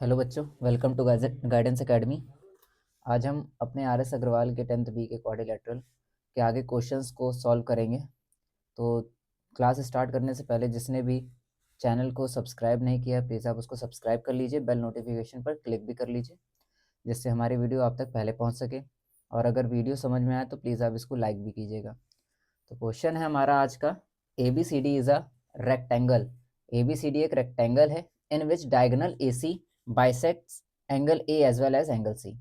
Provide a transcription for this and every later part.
Hello बच्चों, welcome to guidance academy. आज हम अपने आर एस अग्रवाल के 10th बी के क्वाड्रिलेटरल के आगे क्वेश्चंस को सॉल्व करेंगे। तो क्लास स्टार्ट करने से पहले जिसने भी चैनल को सब्सक्राइब नहीं किया प्लीज़ आप उसको सब्सक्राइब कर लीजिए, बेल नोटिफिकेशन पर क्लिक भी कर लीजिए जिससे हमारी वीडियो आप तक पहले पहुंच सके। और अगर वीडियो समझ में आए तो प्लीज़ आप इसको लाइक भी कीजिएगा। तो क्वेश्चन है हमारा आज का, A B C D is a rectangle. A B C D एक रेक्टेंगल है in which diagonal A C bisects angle A as well as angle C.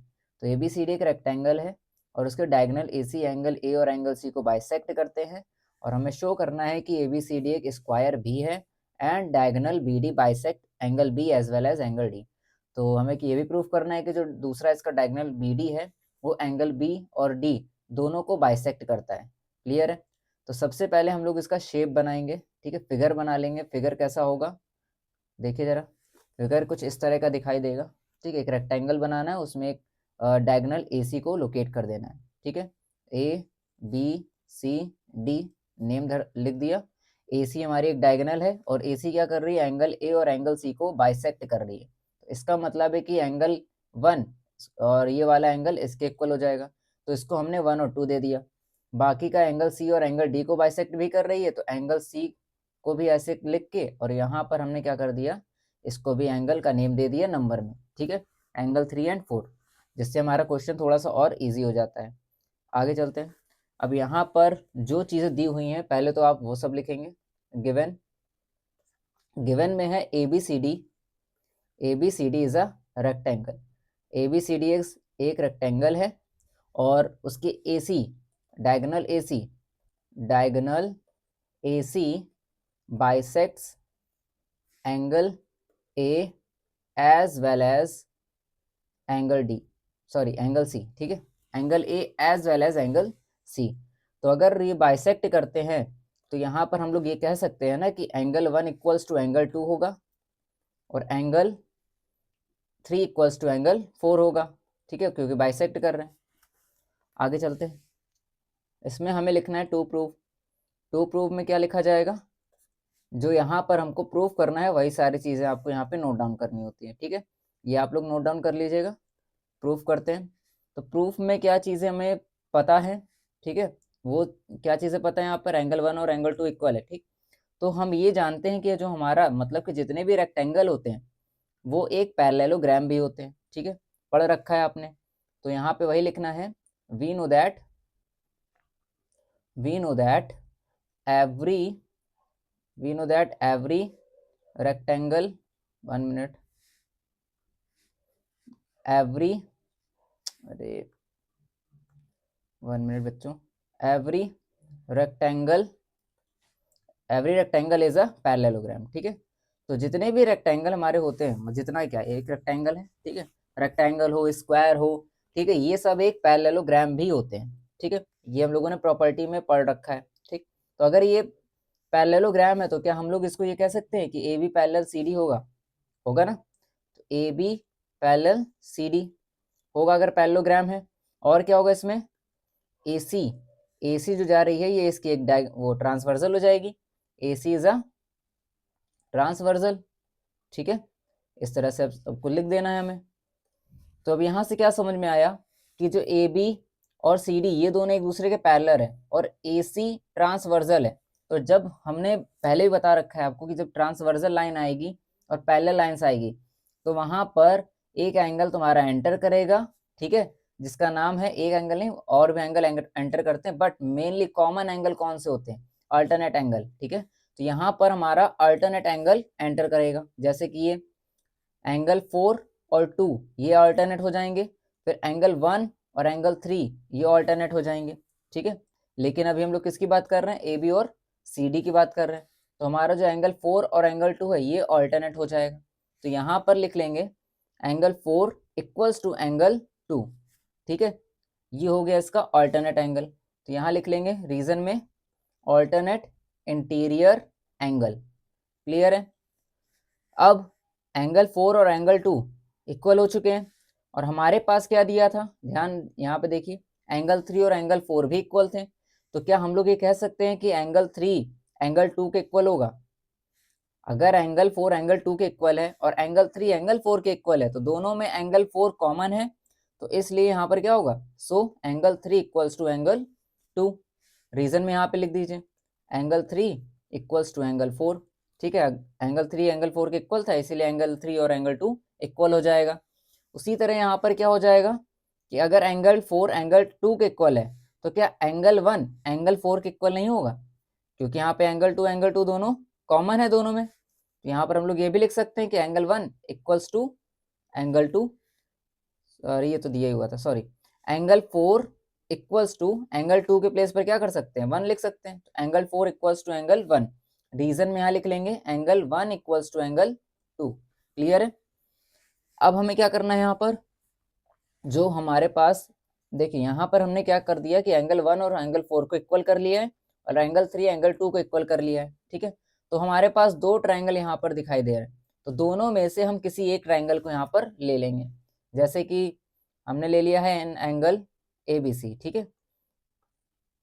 तो ए बी सी डी एक रेक्टेंगल है और उसके diagonal A C angle A और angle C को bisect करते हैं। और हमें शो करना है कि ए बी सी डी एक स्क्वायर भी है and diagonal B D bisect angle B as well as angle D. तो हमें ये भी प्रूफ करना है कि जो दूसरा इसका डायगोनल बी डी है वो एंगल बी और डी दोनों को बाइसेक्ट करता है। क्लियर है? तो सबसे पहले हम लोग इसका शेप बनाएंगे, ठीक है, फिगर बना लेंगे। फिगर कैसा होगा देखिए जरा। फिगर कुछ इस तरह का दिखाई देगा, ठीक है। एक रेक्टेंगल बनाना है, उसमें एक डायगोनल ए सी को लोकेट कर देना है, ठीक है। A B C D name लिख दिया। ए सी हमारी एक डायगोनल है और ए सी क्या कर रही है, एंगल ए और एंगल सी को बाइसेक्ट कर रही है। तो इसका मतलब है कि एंगल 1 और ये वाला एंगल इसके इक्वल हो जाएगा, तो इसको हमने 1 और 2 दे दिया। बाकी का एंगल सी और एंगल डी को बाइसेक्ट भी कर रही है, तो एंगल सी को भी ऐसे लिख के और यहाँ पर हमने क्या कर दिया, इसको भी एंगल का नेम दे दिया नंबर में, ठीक है, एंगल 3 एंड 4, जिससे हमारा क्वेश्चन थोड़ा सा और इजी हो जाता है। आगे चलते हैं। अब यहाँ पर जो चीज़ें दी हुई हैं पहले तो आप वो सब लिखेंगे। गिवन गिवन में है A B C D. A B C D is a rectangle. A B C D एक रेक्टेंगल है और उसके A C diagonal A C bisects angle A as well as angle D, sorry angle C, ठीक है, angle A as well as angle C. तो अगर ये bisect करते हैं तो यहाँ पर हम लोग ये कह सकते हैं ना कि एंगल 1 इक्वल्स टू एंगल 2 होगा और एंगल 3 इक्वल्स टू एंगल 4 होगा, ठीक है, क्योंकि बाइसेक्ट कर रहे हैं। आगे चलते हैं। इसमें हमें लिखना है टू प्रूफ। टू प्रूफ में क्या लिखा जाएगा, जो यहाँ पर हमको प्रूफ करना है वही सारी चीज़ें आपको यहाँ पे नोट डाउन करनी होती है, ठीक है। ये आप लोग नोट डाउन कर लीजिएगा। प्रूफ करते हैं। तो प्रूफ में क्या चीज़ें हमें पता है, ठीक है, वो क्या चीज़ें पता है, यहाँ पर एंगल 1 और एंगल 2 इक्वल है, ठीक। तो हम ये जानते हैं कि जो हमारा मतलब कि जितने भी रेक्टेंगल होते हैं वो एक पैरेललोग्राम भी होते हैं, ठीक है, पढ़ रखा है आपने। तो यहाँ पे वही लिखना है, we know that every rectangle, 1 minute, every, अरे 1 मिनट बच्चों, every rectangle is a parallelogram, ठीक है। तो जितने भी रेक्टेंगल हमारे होते हैं, जितना क्या एक रेक्टेंगल है, ठीक है, रेक्टेंगल हो स्क्वायर हो, ठीक है, ये सब एक पैरेललोग्राम भी होते हैं, ठीक है। ये हम लोगों ने प्रॉपर्टी में पढ़ रखा है, ठीक। तो अगर ये पैरेललोग्राम है तो क्या हम लोग इसको ये कह सकते हैं कि A B parallel C D होगा ना। तो A B parallel C D होगा अगर पैरेललोग्राम है। और क्या होगा इसमें, ए सी जो जा रही है ये इसकी एक वो ट्रांसवर्सल हो जाएगी। ए सी इज अ ट्रांसवर्सल, ठीक है। इस तरह से अब सबको लिख देना है हमें। तो अब यहाँ से क्या समझ में आया कि जो ए बी और सी डी ये दोनों एक दूसरे के पैरेलल है और ए सी ट्रांसवर्सल है। तो जब हमने पहले ही बता रखा है आपको कि जब ट्रांसवर्सल लाइन आएगी और पैरेलल लाइन्स आएगी तो वहां पर एक एंगल तुम्हारा एंटर करेगा, ठीक है, जिसका नाम है, एक एंगल नहीं और भी एंगल एंटर करते हैं, बट मेनली कॉमन एंगल कौन से होते हैं, अल्टरनेट एंगल, ठीक है। तो यहाँ पर हमारा अल्टरनेट एंगल एंटर करेगा, जैसे कि ये एंगल 4 और 2 ये अल्टरनेट हो जाएंगे, फिर एंगल 1 और एंगल 3 ये अल्टरनेट हो जाएंगे, ठीक है। लेकिन अभी हम लोग किसकी बात कर रहे हैं, ए बी और सी डी की बात कर रहे हैं। तो हमारा जो एंगल 4 और एंगल 2 है ये अल्टरनेट हो जाएगा। तो यहाँ पर लिख लेंगे एंगल 4 इक्वल्स टू एंगल 2, ठीक है, ये हो गया इसका अल्टरनेट एंगल। तो यहाँ लिख लेंगे रीजन में अल्टरनेट इंटीरियर एंगल। क्लियर है? अब एंगल 4 और एंगल 2 इक्वल हो चुके हैं और हमारे पास क्या दिया था, ध्यान यहाँ पे देखिए, एंगल 3 और एंगल 4 भी इक्वल थे। तो क्या हम लोग ये कह सकते हैं कि एंगल 3 एंगल 2 के इक्वल होगा? अगर एंगल 4 एंगल 2 के इक्वल है और एंगल 3 एंगल 4 के इक्वल है तो दोनों में एंगल 4 कॉमन है, तो इसलिए यहाँ पर क्या होगा, so angle 3 equals to angle 2। Reason में यहाँ पे लिख दीजिए एंगल 3 इक्वल्स टू एंगल 4। ठीक है, एंगल 3 एंगल 4 के इक्वल था, इसीलिए एंगल 3 और एंगल 2 इक्वल हो जाएगा। उसी तरह यहाँ पर क्या हो जाएगा कि अगर एंगल 4 एंगल 2 के इक्वल है तो क्या एंगल 1 एंगल 4 के इक्वल नहीं होगा, क्योंकि यहाँ पे एंगल 2 दोनों कॉमन है दोनों में। तो यहाँ पर हम लोग ये भी लिख सकते हैं कि angle 1 equals to angle 2, sorry ये तो दिया ही हुआ था, sorry, angle 4 equals to angle 2 के प्लेस पर क्या कर सकते हैं, 1 लिख सकते हैं। तो angle 4 equals to angle 1, reason में यहाँ लिख लेंगे angle 1 equals to angle 2। Clear है। अब हमें क्या करना है, यहाँ पर जो हमारे पास देखिए यहाँ पर हमने क्या कर दिया कि एंगल 1 और एंगल 4 को इक्वल कर लिया है और एंगल 3 एंगल 2 को इक्वल कर लिया है। ठीक है, तो हमारे पास दो ट्रायंगल यहाँ पर दिखाई दे रहे हैं, तो दोनों में से हम किसी एक ट्रायंगल को यहाँ पर ले लेंगे। जैसे कि हमने ले लिया है इन एंगल ABC। ठीक है,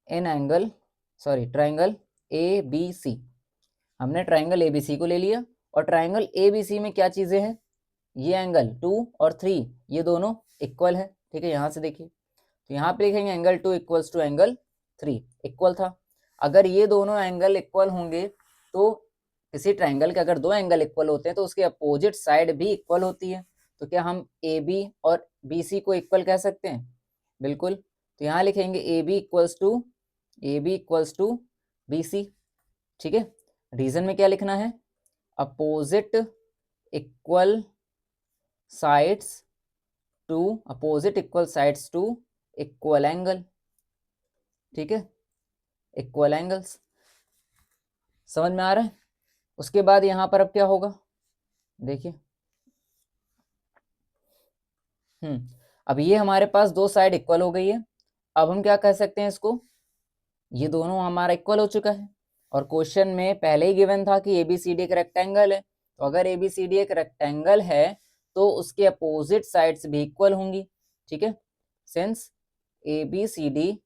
इन एंगल सॉरी ट्रायंगल ABC, हमने ट्रायंगल ABC को ले लिया और ट्रायंगल ABC में क्या चीजें हैं, ये एंगल 2 और 3 ये दोनों इक्वल है। ठीक है, यहाँ से देखिए तो यहाँ पे लिखेंगे angle 2 equals to angle 3, equal था। अगर ये दोनों एंगल इक्वल होंगे तो किसी ट्रायंगल के अगर दो एंगल इक्वल होते हैं तो उसके अपोजिट साइड भी इक्वल होती है। तो क्या हम AB और BC को इक्वल कह सकते हैं, बिल्कुल। तो यहाँ लिखेंगे AB इक्वल्स टू BC। ठीक है, रीजन में क्या लिखना है, opposite equal sides to equal angle. ठीक है, इक्वल एंगल्स, समझ में आ रहा है। उसके बाद यहाँ पर अब क्या होगा, देखिए अब ये हमारे पास दो साइड इक्वल हो गई है। अब हम क्या कह सकते हैं इसको, ये दोनों हमारा इक्वल हो चुका है और क्वेश्चन में पहले ही गिवन था कि ABCD एक रेक्टेंगल है। तो अगर ABCD एक रेक्टेंगल है तो उसके अपोजिट साइड्स भी इक्वल होंगी। ठीक है, since ABCD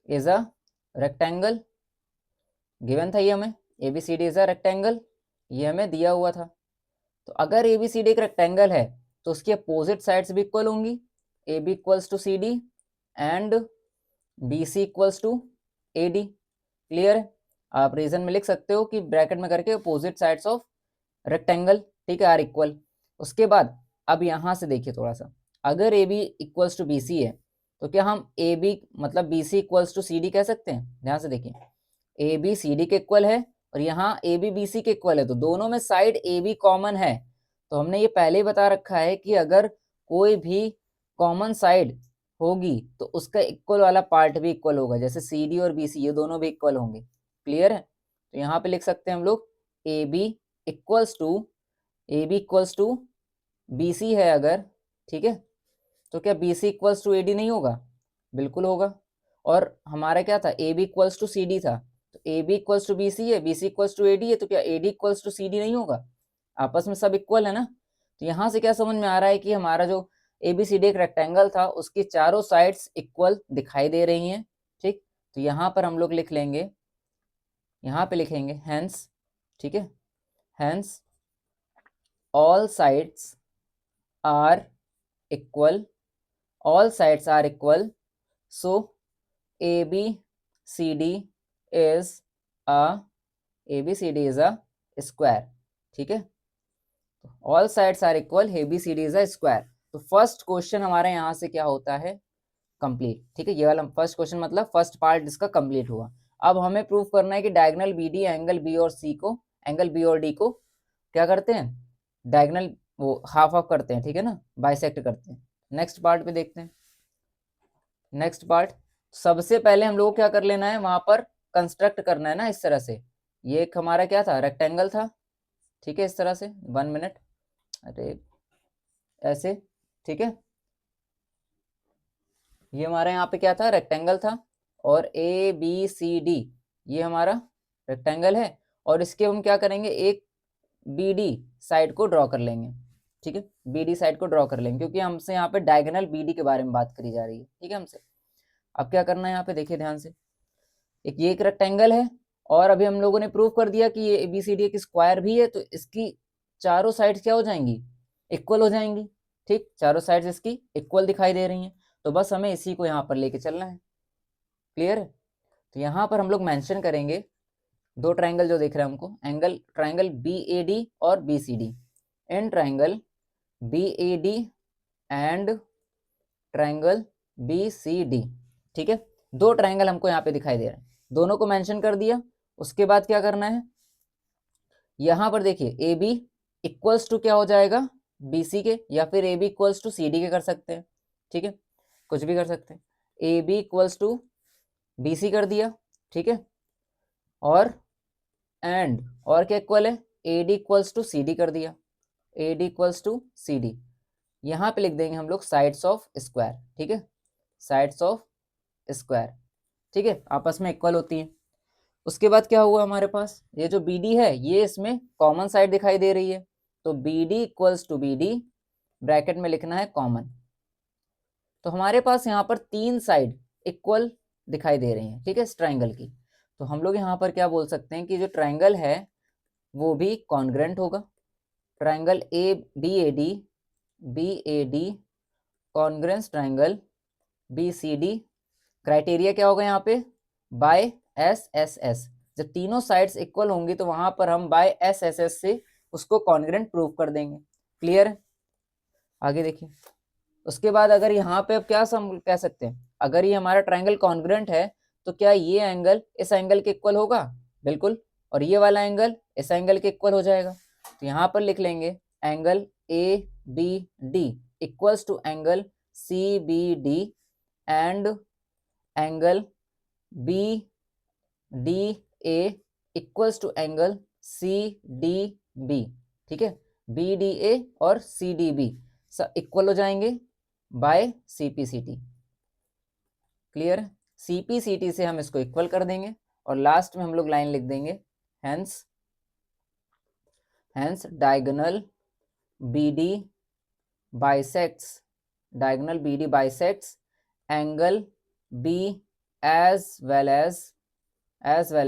is a rectangle, given था ये हमें, ABCD इज अ रेक्टेंगल, ये हमें दिया हुआ था। तो अगर ABCD एक रेक्टेंगल है तो उसकी अपोजिट साइड्स भी इक्वल होंगी, AB equals to CD and BC equals to AD। Clear है, आप रीजन में लिख सकते हो कि ब्रैकेट में करके अपोजिट साइड्स ऑफ रेक्टेंगल, ठीक है, आर इक्वल। उसके बाद अब यहाँ से देखिए थोड़ा सा, अगर AB इक्वल्स टू BC है तो क्या हम AB मतलब BC इक्वल्स टू CD कह सकते हैं। ध्यान से देखिए AB CD के इक्वल है और यहाँ AB BC के इक्वल है, तो दोनों में साइड AB कॉमन है। तो हमने ये पहले ही बता रखा है कि अगर कोई भी कॉमन साइड होगी तो उसका इक्वल वाला पार्ट भी इक्वल होगा, जैसे CD और BC ये दोनों भी इक्वल होंगे। क्लियर है, तो यहाँ पे लिख सकते हैं हम लोग AB इक्वल्स टू BC है अगर, ठीक है, तो क्या BC इक्वल्स टू AD नहीं होगा, बिल्कुल होगा। और हमारा क्या था, AB इक्वल्स टू CD था, तो AB इक्वल्स टू BC है, BC इक्वल्स टू AD है, तो क्या AD इक्वल्स टू CD नहीं होगा, आपस में सब इक्वल है ना। तो यहाँ से क्या समझ में आ रहा है कि हमारा जो ABCD एक रेक्टेंगल था उसकी चारों साइड्स इक्वल दिखाई दे रही हैं। ठीक, तो यहाँ पर हम लोग लिख लेंगे, यहाँ पे लिखेंगे हेंस, ठीक है, hence all sides are equal, all sides are equal, so ABCD is a square. ठीक है, all sides are equal, ABCD is a square. तो फर्स्ट क्वेश्चन हमारे यहाँ से क्या होता है, कंप्लीट। ठीक है, ये वाला फर्स्ट क्वेश्चन मतलब फर्स्ट पार्ट इसका कंप्लीट हुआ। अब हमें प्रूव करना है कि डायगोनल BD एंगल B और C को, एंगल B और D को क्या करते हैं, डायगोनल वो हाफ ऑफ करते हैं, ठीक है ना, बाइसेक्ट करते हैं। नेक्स्ट पार्ट पे देखते हैं। नेक्स्ट पार्ट, सबसे पहले हम लोग को क्या कर लेना है, वहां पर कंस्ट्रक्ट करना है ना, इस तरह से। ये एक हमारा क्या था, रेक्टेंगल था, ठीक है, इस तरह से 1 मिनट, अरे ऐसे, ठीक है, ये हमारे यहाँ पे क्या था, रेक्टेंगल था और ABCD ये हमारा रेक्टेंगल है और इसके हम क्या करेंगे, एक BD साइड को ड्रॉ कर लेंगे। ठीक है, BD साइड को ड्रॉ कर लेंगे क्योंकि हमसे यहाँ पे डायगोनल BD के बारे में बात करी जा रही है। ठीक है, हमसे अब क्या करना है यहाँ पे देखिए ध्यान से, एक ये एक रेक्टेंगल है और अभी हम लोगों ने प्रूव कर दिया कि ये ABCD एक स्क्वायर भी है, तो इसकी चारों साइड्स क्या हो जाएंगी, इक्वल हो जाएंगी। ठीक, चारों साइड्स इसकी इक्वल दिखाई दे रही हैं, तो बस हमें इसी को यहाँ पर लेके चलना है। क्लियर है? तो यहाँ पर हम लोग मेंशन करेंगे दो ट्राइंगल जो दिख रहे हैं हमको, ट्राइंगल BAD और BCD। In triangle BAD and triangle BCD। ठीक है, दो ट्राइंगल हमको यहाँ पे दिखाई दे रहे हैं, दोनों को मेंशन कर दिया। उसके बाद क्या करना है, यहाँ पर देखिए AB इक्वल्स टू क्या हो जाएगा, BC के, या फिर AB इक्वल्स टू CD के कर सकते हैं। ठीक है, कुछ भी कर सकते हैं। AB इक्वल्स टू BC कर दिया। ठीक है, और क्या इक्वल है, AD इक्वल्स टू CD कर दिया। AD इक्वल्स टू CD, यहाँ पे लिख देंगे हम लोग साइड्स ऑफ स्क्वायर। ठीक है, साइड्स ऑफ स्क्वायर। ठीक है, आपस में इक्वल होती है। उसके बाद क्या हुआ हमारे पास, ये जो BD है ये इसमें कॉमन साइड दिखाई दे रही है, तो BD equals to BD, bracket में लिखना है कॉमन। तो हमारे पास यहाँ पर तीन साइड इक्वल दिखाई दे रही हैं। ठीक है, इस ट्राइंगल की, तो हम लोग यहाँ पर क्या बोल सकते हैं कि जो ट्राइंगल है वो भी कॉन्ग्रेंट होगा। Triangle BAD congruence triangle BCD, criteria क्या होगा यहाँ पे, बाय SSS। जब तीनों साइड्स इक्वल होंगी तो वहां पर हम बाय SSS से उसको कॉन्ग्रेंट प्रूव कर देंगे। क्लियर है? आगे देखिए, उसके बाद अगर यहाँ पे अब क्या हम कह सकते हैं, अगर ये हमारा ट्राइंगल कॉन्ग्रेंट है तो क्या ये एंगल इस एंगल के इक्वल होगा, बिल्कुल, और ये वाला एंगल इस एंगल के इक्वल हो जाएगा। तो यहाँ पर लिख लेंगे angle ABD equals to angle CBD and angle BDA equals to angle CDB। ठीक है, BDA और CDB सब इक्वल हो जाएंगे बाय CPCT। क्लियर? CPCT से हम इसको इक्वल कर देंगे और लास्ट में हम लोग लाइन लिख देंगे hence diagonal BD bisects angle B as well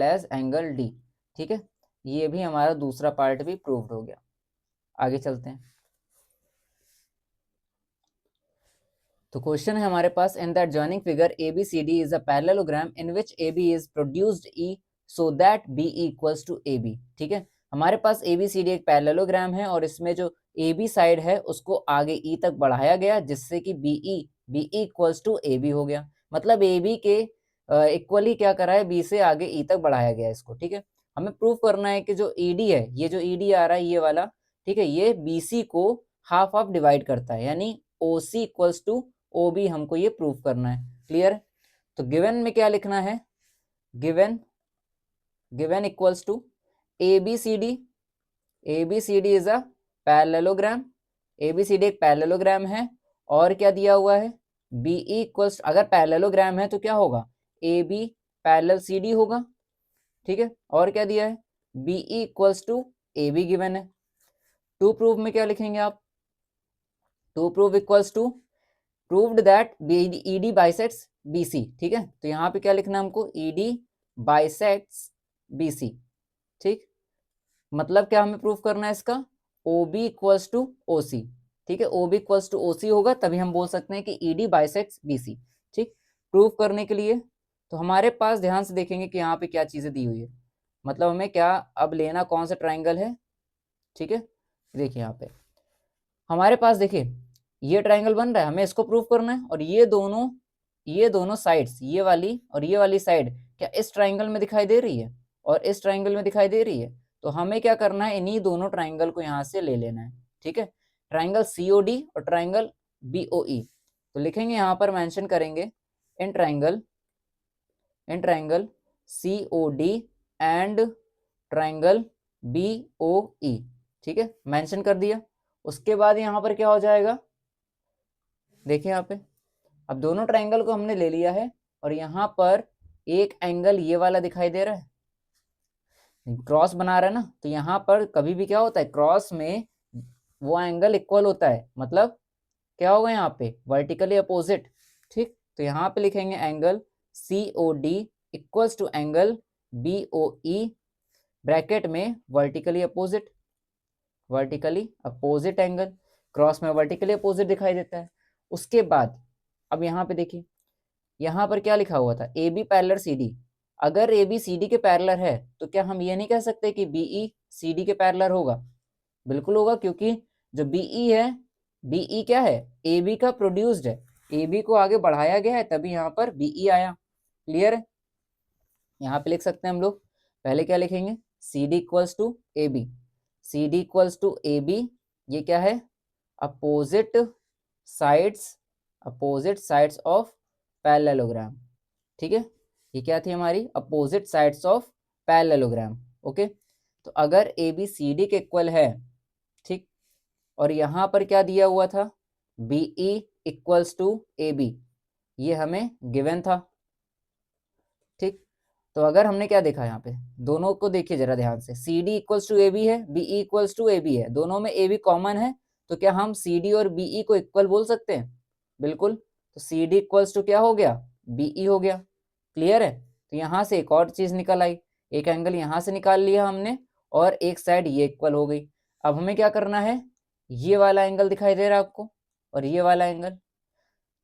as angle D। ठीक है, ये भी हमारा दूसरा पार्ट भी प्रूव्ड हो गया। आगे चलते हैं। तो क्वेश्चन है हमारे पास, in the adjoining figure ABCD is a parallelogram in which AB is produced E so that BE equals to AB। ठीक है, हमारे पास ABCD एक पैरेललोग्राम है और इसमें जो AB साइड है उसको आगे E तक बढ़ाया गया जिससे कि BE इक्वल्स टू AB हो गया। मतलब AB के इक्वली क्या करा है, B से आगे E तक बढ़ाया गया इसको। ठीक है, हमें प्रूव करना है कि जो ED है, ये जो ED आ रहा है ये वाला, ठीक है, ये BC को हाफ हाफ डिवाइड करता है, यानी OC इक्वल्स टू OB हमको ये प्रूव करना है। क्लियर? तो गिवन में क्या लिखना है, given equals to ABCD is a parallelogram, ABCD एक पैरेललोग्राम है, और क्या दिया हुआ है, BE इक्वल्स, अगर पैरेललोग्राम है तो क्या होगा, AB पैरेलल CD होगा। ठीक है, और क्या दिया है, BE equals to AB given है। टू प्रूव में क्या लिखेंगे आप, to prove equals to proved that ED bisects BC। ठीक है, तो यहाँ पे क्या लिखना है हमको, ED बाइसेक्ट्स BC। ठीक, मतलब क्या हमें प्रूव करना है इसका, OB इक्वल्स टू OC। ठीक है, OB इक्वल्स टू OC होगा तभी हम बोल सकते हैं कि ED बाइसेक्ट्स BC। ठीक, प्रूव करने के लिए तो हमारे पास ध्यान से देखेंगे कि यहाँ पे क्या चीजें दी हुई है, मतलब हमें क्या अब लेना, कौन सा ट्राइंगल है। ठीक है, देखिए यहाँ पे हमारे पास देखिए ये ट्राइंगल बन रहा है, हमें इसको प्रूव करना है, और ये दोनों साइड्स, ये वाली और ये वाली साइड क्या इस ट्राइंगल में दिखाई दे रही है और इस ट्राइंगल में दिखाई दे रही है। तो हमें क्या करना है, इन्हीं दोनों ट्राइंगल को यहाँ से ले लेना है। ठीक है, ट्राइंगल COD और ट्राइंगल BOE। तो लिखेंगे यहाँ पर मेंशन करेंगे in triangle COD and triangle BOE। ठीक है, मेंशन कर दिया। उसके बाद यहाँ पर क्या हो जाएगा, देखिए यहाँ पे अब दोनों ट्राइंगल को हमने ले लिया है और यहाँ पर एक एंगल ये वाला दिखाई दे रहा है, क्रॉस बना रहा है ना, तो यहाँ पर कभी भी क्या होता है, क्रॉस में वो एंगल इक्वल होता है, मतलब क्या होगा यहाँ पे, वर्टिकली अपोजिट। ठीक, तो यहाँ पे लिखेंगे angle COD equals to angle BOE bracket में वर्टिकली अपोजिट एंगल, क्रॉस में वर्टिकली अपोजिट दिखाई देता है। उसके बाद अब यहाँ पे देखिए, यहाँ पर क्या लिखा हुआ था, AB पैरेलल CD। अगर AB CD के पैरेलल है तो क्या हम ये नहीं कह सकते कि BE CD के पैरेलल होगा? बिल्कुल होगा, क्योंकि जो BE है, BE क्या है, AB का प्रोड्यूस्ड है, AB को आगे बढ़ाया गया है, तभी यहाँ पर BE आया। क्लियर है? यहाँ पे लिख सकते हैं हम लोग, पहले क्या लिखेंगे, CD equals to AB, CD equals to AB, ये क्या है, अपोजिट साइड्स ऑफ पैरेललोग्राम। ठीक है, ये क्या थी हमारी, opposite sides of parallelogram. Okay, तो अगर ABCD के इक्वल है, ठीक, और यहाँ पर क्या दिया हुआ था, BE इक्वल्स टू AB, ये हमें गिवन था। ठीक, तो अगर हमने क्या देखा, यहाँ पे दोनों को देखिए जरा ध्यान से, CD इक्वल्स टू AB है, BE इक्वल्स टू AB है, दोनों में AB कॉमन है, तो क्या हम CD और BE को इक्वल बोल सकते हैं? बिल्कुल, तो CD इक्वल्स टू क्या हो गया, BE हो गया। क्लियर है? तो यहाँ से एक और चीज निकल आई, एक एंगल यहाँ से निकाल लिया हमने, और एक साइड ये इक्वल हो गई। अब हमें क्या करना है, ये वाला एंगल दिखाई दे रहा है आपको, और ये वाला एंगल,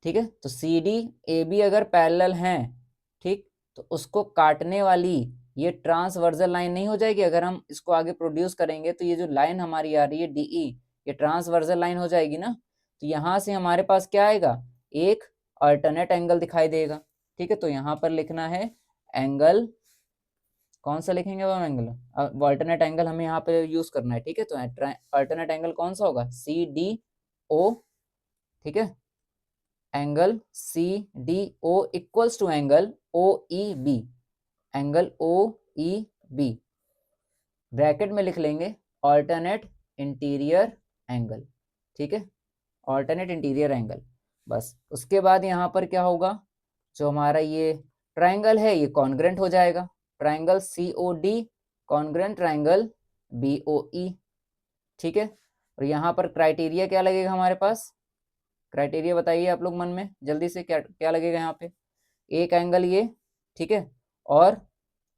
ठीक है, तो CD AB अगर पैरेलल हैं, ठीक, तो उसको काटने वाली ये ट्रांसवर्सल लाइन नहीं हो जाएगी? अगर हम इसको आगे प्रोड्यूस करेंगे तो ये जो लाइन हमारी आ रही है DE, ये ट्रांसवर्सल लाइन हो जाएगी ना, तो यहाँ से हमारे पास क्या आएगा, एक अल्टरनेट एंगल दिखाई देगा। ठीक है, तो यहाँ पर लिखना है एंगल, कौन सा लिखेंगे वो एंगल, अल्टरनेट एंगल हमें यहाँ पे यूज करना है। ठीक है, तो अल्टरनेट एंगल कौन सा होगा, CDO। ठीक है, angle CDO equals to angle OEB, angle OEB bracket में लिख लेंगे ऑल्टरनेट इंटीरियर एंगल। ठीक है, ऑल्टरनेट इंटीरियर एंगल। बस उसके बाद यहाँ पर क्या होगा, जो हमारा ये ट्राइंगल है ये कॉन्ग्रेंट हो जाएगा, triangle COD congruent triangle BOE। ठीक है, और यहाँ पर क्राइटेरिया क्या लगेगा हमारे पास, क्राइटेरिया बताइए आप लोग मन में जल्दी से, क्या क्या लगेगा यहाँ पे, एक एंगल ये, ठीक है, और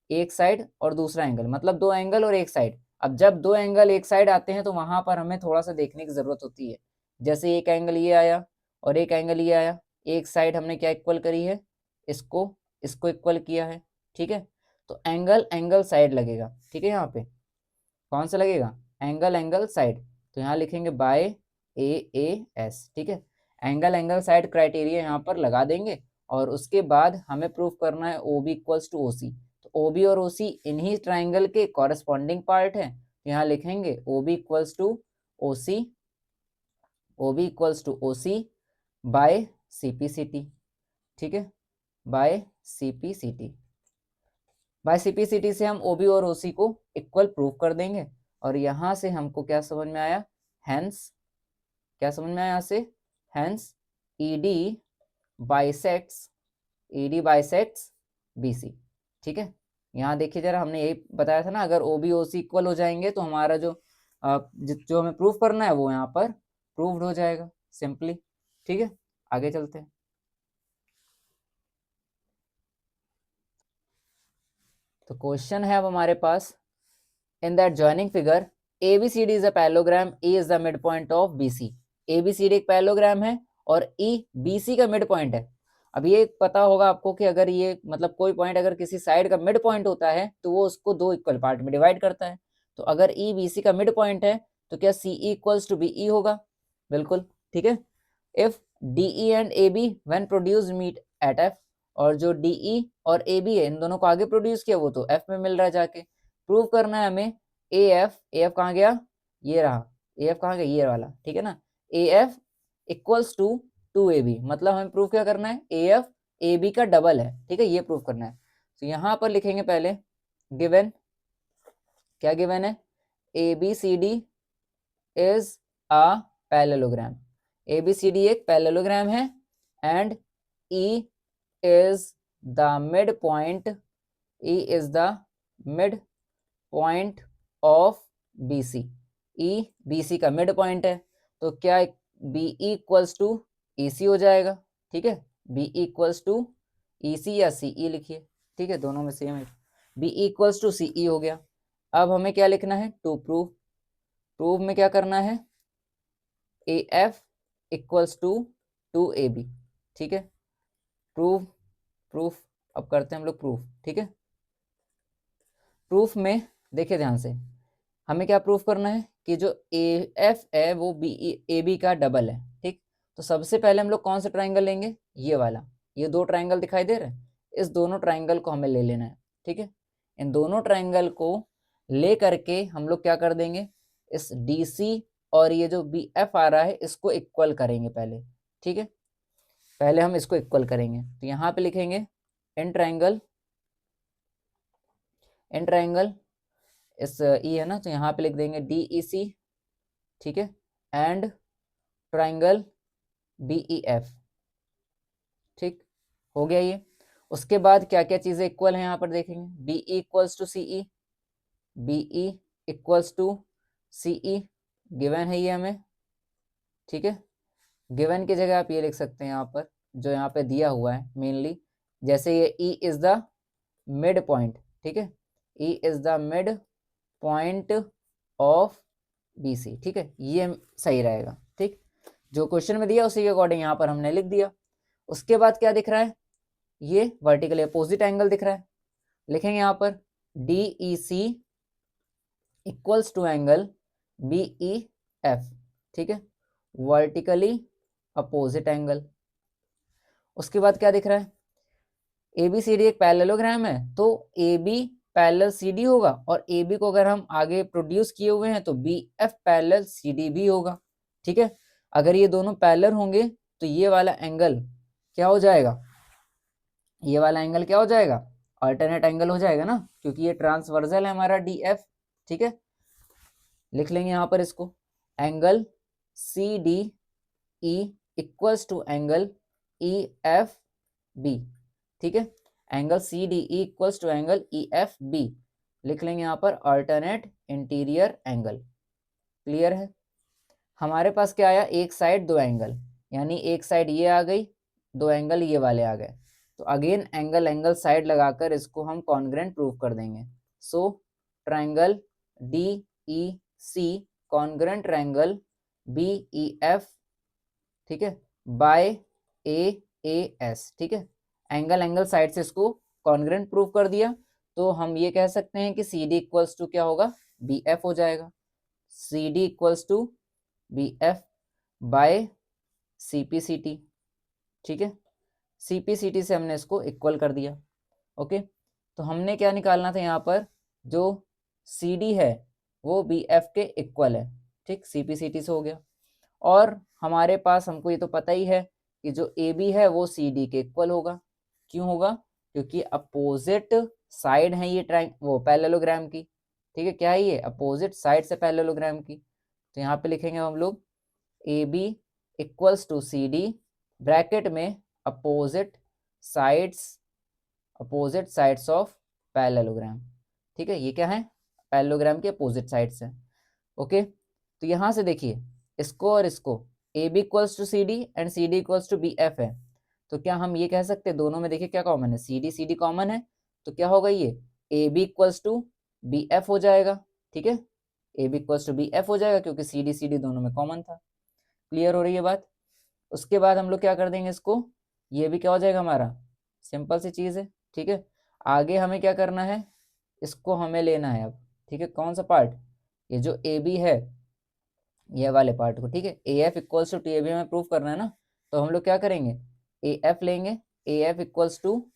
एक साइड और दूसरा एंगल, मतलब दो एंगल और एक साइड। अब जब दो एंगल एक साइड आते हैं तो वहां पर हमें थोड़ा सा देखने की जरूरत होती है, जैसे एक एंगल ये आया और एक एंगल ये आया, एक साइड हमने क्या इक्वल करी है, इसको इसको इक्वल किया है। ठीक है, तो एंगल साइड लगेगा। ठीक है, यहाँ पे कौन सा लगेगा, एंगल साइड, तो यहाँ लिखेंगे बाय AAS। ठीक है, एंगल साइड क्राइटेरिया यहाँ पर लगा देंगे, और उसके बाद हमें प्रूफ करना है OB इक्वल्स टू OC। तो OB और OC इन्हीं ट्राइंगल के कॉरेस्पॉन्डिंग पार्ट है, तो यहाँ लिखेंगे OB equals to OC, OB equals to OC by CPCT। ठीक है, बाय CPCT, बाय CPCT से हम OB और OC को इक्वल प्रूफ कर देंगे। और यहाँ से हमको क्या समझ में आया, हैंस क्या समझ में आया यहाँ से, हैंस ED बाइसेक्ट्स BC। ठीक है, यहाँ देखिए जरा, हमने यही बताया था ना, अगर OB OC इक्वल हो जाएंगे तो हमारा जो जो हमें प्रूफ करना है वो यहाँ पर प्रूव्ड हो जाएगा सिंपली। ठीक है, आगे चलते हैं। तो क्वेश्चन है अब हमारे पास, in that joining figure ABCD is a parallelogram, A is the midpoint of BC। ABCD एक पैरेललोग्राम है और E BC का मिड पॉइंट है। अब ये पता होगा आपको कि अगर ये मतलब कोई पॉइंट अगर किसी साइड का मिड पॉइंट होता है तो वो उसको दो इक्वल पार्ट में डिवाइड करता है। तो अगर E BC का मिड पॉइंट है तो क्या CE इक्वल्स टू BE होगा? बिल्कुल, ठीक है। If DE and AB when produced meet at F, और जो DE और AB है इन दोनों को आगे प्रोड्यूस किया वो तो F में मिल रहा है जाके। प्रूव करना है हमें AF कहाँ गया, ये रहा, AF कहाँ गया, ये वाला, ठीक है ना। AF इक्वल्स टू 2AB, मतलब हमें प्रूव क्या करना है, AF AB का डबल है। ठीक है, ये प्रूव करना है। तो यहाँ पर लिखेंगे पहले गिवन, क्या गिवन है, ABCD is a parallelogram. ABCD एक पैरेललोग्राम है and E is the mid point, E is the mid point of BC। E BC का मिड पॉइंट है, तो क्या BE इक्वल्स टू EC हो जाएगा। ठीक है, BE इक्वल्स टू EC या CE लिखिए, ठीक है, दोनों में सेम है। बी इक्वल्स टू सी ई हो गया। अब हमें क्या लिखना है, टू प्रूव। प्रूव में क्या करना है, A F equals to A B. ठीक है, प्रूफ प्रूफ अब करते हैं हम लोग प्रूफ। ठीक है, प्रूफ में देखिए ध्यान से, हमें क्या प्रूफ करना है कि जो ए एफ है वो बी ए बी का डबल है। ठीक, तो सबसे पहले हम लोग कौन सा ट्राइंगल लेंगे, ये वाला। ये दो ट्राइंगल दिखाई दे रहे हैं, इस दोनों ट्राइंगल को हमें ले लेना है। ठीक है, इन दोनों ट्राइंगल को ले करके हम लोग क्या कर देंगे, इस डी सी और ये जो बी एफ आ रहा है इसको इक्वल करेंगे पहले। ठीक है, पहले हम इसको इक्वल करेंगे, तो यहाँ पे लिखेंगे इन ट्राइंगल इस ई है ना, तो यहाँ पे लिख देंगे डी ई सी। ठीक है, and triangle B E F. ठीक, हो गया ये। उसके बाद क्या क्या चीजें इक्वल हैं यहाँ पर देखेंगे, B E equals to C E, B E equals to C E, given है ये हमें। ठीक है, गिवन की जगह आप ये लिख सकते हैं यहाँ पर जो यहाँ पे दिया हुआ है मेनली, जैसे ये E is the mid point. ठीक है, E is the mid point of B C. ठीक है, ये सही रहेगा। ठीक, जो क्वेश्चन में दिया उसी के अकॉर्डिंग यहाँ पर हमने लिख दिया। उसके बाद क्या दिख रहा है, ये वर्टिकली अपोजिट एंगल दिख रहा है, लिखेंगे यहाँ पर D E C equals to angle B E F. ठीक है, वर्टिकली अपोजिट एंगल। उसके बाद क्या दिख रहा है, ए बी सी डी एक पैरेललोग्राम है, तो A B parallel C D होगा, और ए बी को अगर हम आगे प्रोड्यूस किए हुए हैं तो B F parallel C D भी होगा। ठीक है, अगर ये दोनों पैरेलल होंगे तो ये वाला एंगल क्या हो जाएगा, ये वाला एंगल क्या हो जाएगा, अल्टरनेट एंगल हो जाएगा ना, क्योंकि ये ट्रांसवर्सल है हमारा डी एफ। ठीक है, लिख लेंगे यहाँ पर इसको, angle C D E equals to angle E F B. ठीक है, angle C D E equals to angle E F B, लिख लेंगे यहाँ पर अल्टरनेट इंटीरियर एंगल। क्लियर है, हमारे पास क्या आया, एक साइड दो एंगल, यानी एक साइड ये आ गई, दो एंगल ये वाले आ गए, तो अगेन एंगल एंगल साइड लगाकर इसको हम कॉन्ग्रेंट प्रूव कर देंगे। So triangle D E C congruent triangle B E F. ठीक है, बाय ए एस। ठीक है, एंगल एंगल साइड से इसको कॉन्ग्रेंट प्रूव कर दिया, तो हम ये कह सकते हैं कि सी डी इक्वल्स टू क्या होगा, बी एफ हो जाएगा। C D equals to B F by C P C T. ठीक है, सी पी सी टी से हमने इसको इक्वल कर दिया। ओके, तो हमने क्या निकालना था यहाँ पर, जो सी डी है वो बी एफ के इक्वल है। ठीक, सी पी सी टी से हो गया, और हमारे पास हमको ये तो पता ही है कि जो ए बी है वो सी डी के इक्वल होगा। क्यों होगा, क्योंकि अपोजिट साइड है ये वो पैरेललोग्राम की। ठीक है, क्या है ये, अपोजिट साइड से पैरेललोग्राम की। तो यहाँ पे लिखेंगे हम लोग A B equals to C D, bracket में अपोजिट साइड्स ऑफ पैरेललोग्राम। ठीक है, ये क्या है, पैरेललोग्राम के अपोजिट साइड्स है। ओके, तो यहाँ से देखिए इसको और इसको, A B equals to C D and C D equals to B F है, तो क्या हम ये कह सकते हैं दोनों में देखिए क्या कॉमन है, सी डी कॉमन है, तो क्या होगा ये A B equals to B F हो जाएगा। ठीक है, A B equals to B F हो जाएगा क्योंकि सी डी दोनों में कॉमन था। क्लियर हो रही है बात। उसके बाद हम लोग क्या कर देंगे इसको, ये भी क्या हो जाएगा हमारा, सिंपल सी चीज़ है। ठीक है, आगे हमें क्या करना है, इसको हमें लेना है अब। ठीक है, कौन सा पार्ट, ये जो ए बी है ये वाले पार्ट को। ठीक है, A F equals to T A B हमें प्रूव करना है ना, तो हम लोग क्या करेंगे, ए एफ लेंगे, A F equals to,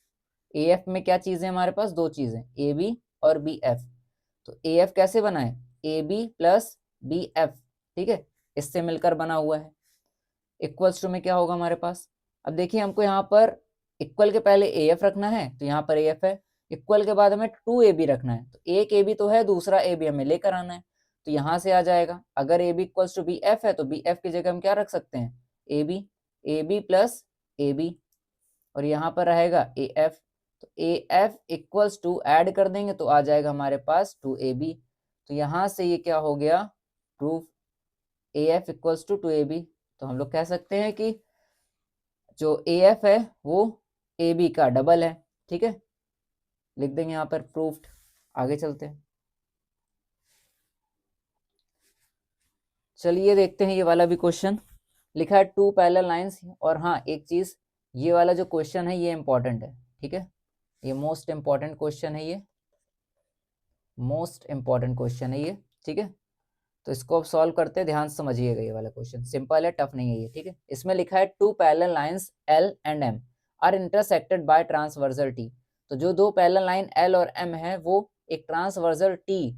A F में क्या चीज़ें हमारे पास, दो चीज़ें ए बी और बी एफ। तो ए एफ कैसे बना है, A B plus B F. ठीक है, इससे मिलकर बना हुआ है। इक्वल्स टू में क्या होगा हमारे पास, अब देखिए हमको यहाँ पर इक्वल के पहले ए एफ रखना है, तो यहाँ पर ए एफ है, इक्वल के बाद हमें टू ए बी रखना है, तो एक ए बी तो है, दूसरा ए बी हमें लेकर आना है, तो यहाँ से आ जाएगा। अगर A B equals to B F है तो बी एफ की जगह हम क्या रख सकते हैं, A B plus A B, और यहाँ पर रहेगा ए एफ, तो A F equals to add कर देंगे तो आ जाएगा हमारे पास टू ए बी। तो यहाँ से ये क्या हो गया, proof A F equals to A B. तो हम लोग कह सकते हैं कि जो ए एफ है वो ए बी का डबल है। ठीक है, लिख देंगे यहाँ पर प्रूफ्ड। आगे चलते हैं। चलिए देखते हैं ये वाला भी क्वेश्चन। लिखा है 2 पैरेलल लाइंस, और हाँ एक चीज, ये वाला जो क्वेश्चन है ये इंपॉर्टेंट है, ठीक है, ये मोस्ट इंपॉर्टेंट क्वेश्चन है, ये मोस्ट इंपॉर्टेंट क्वेश्चन है ये, ठीक है। तो इसको अब सॉल्व करते हैं, ध्यान से समझिएगा, ये वाला क्वेश्चन सिंपल है, टफ नहीं है ये, ठीक है। इसमें लिखा है 2 parallel lines L and M are intersected by transversal T। तो जो दो पैरेलल लाइन L और M है वो एक ट्रांसवर्सल T,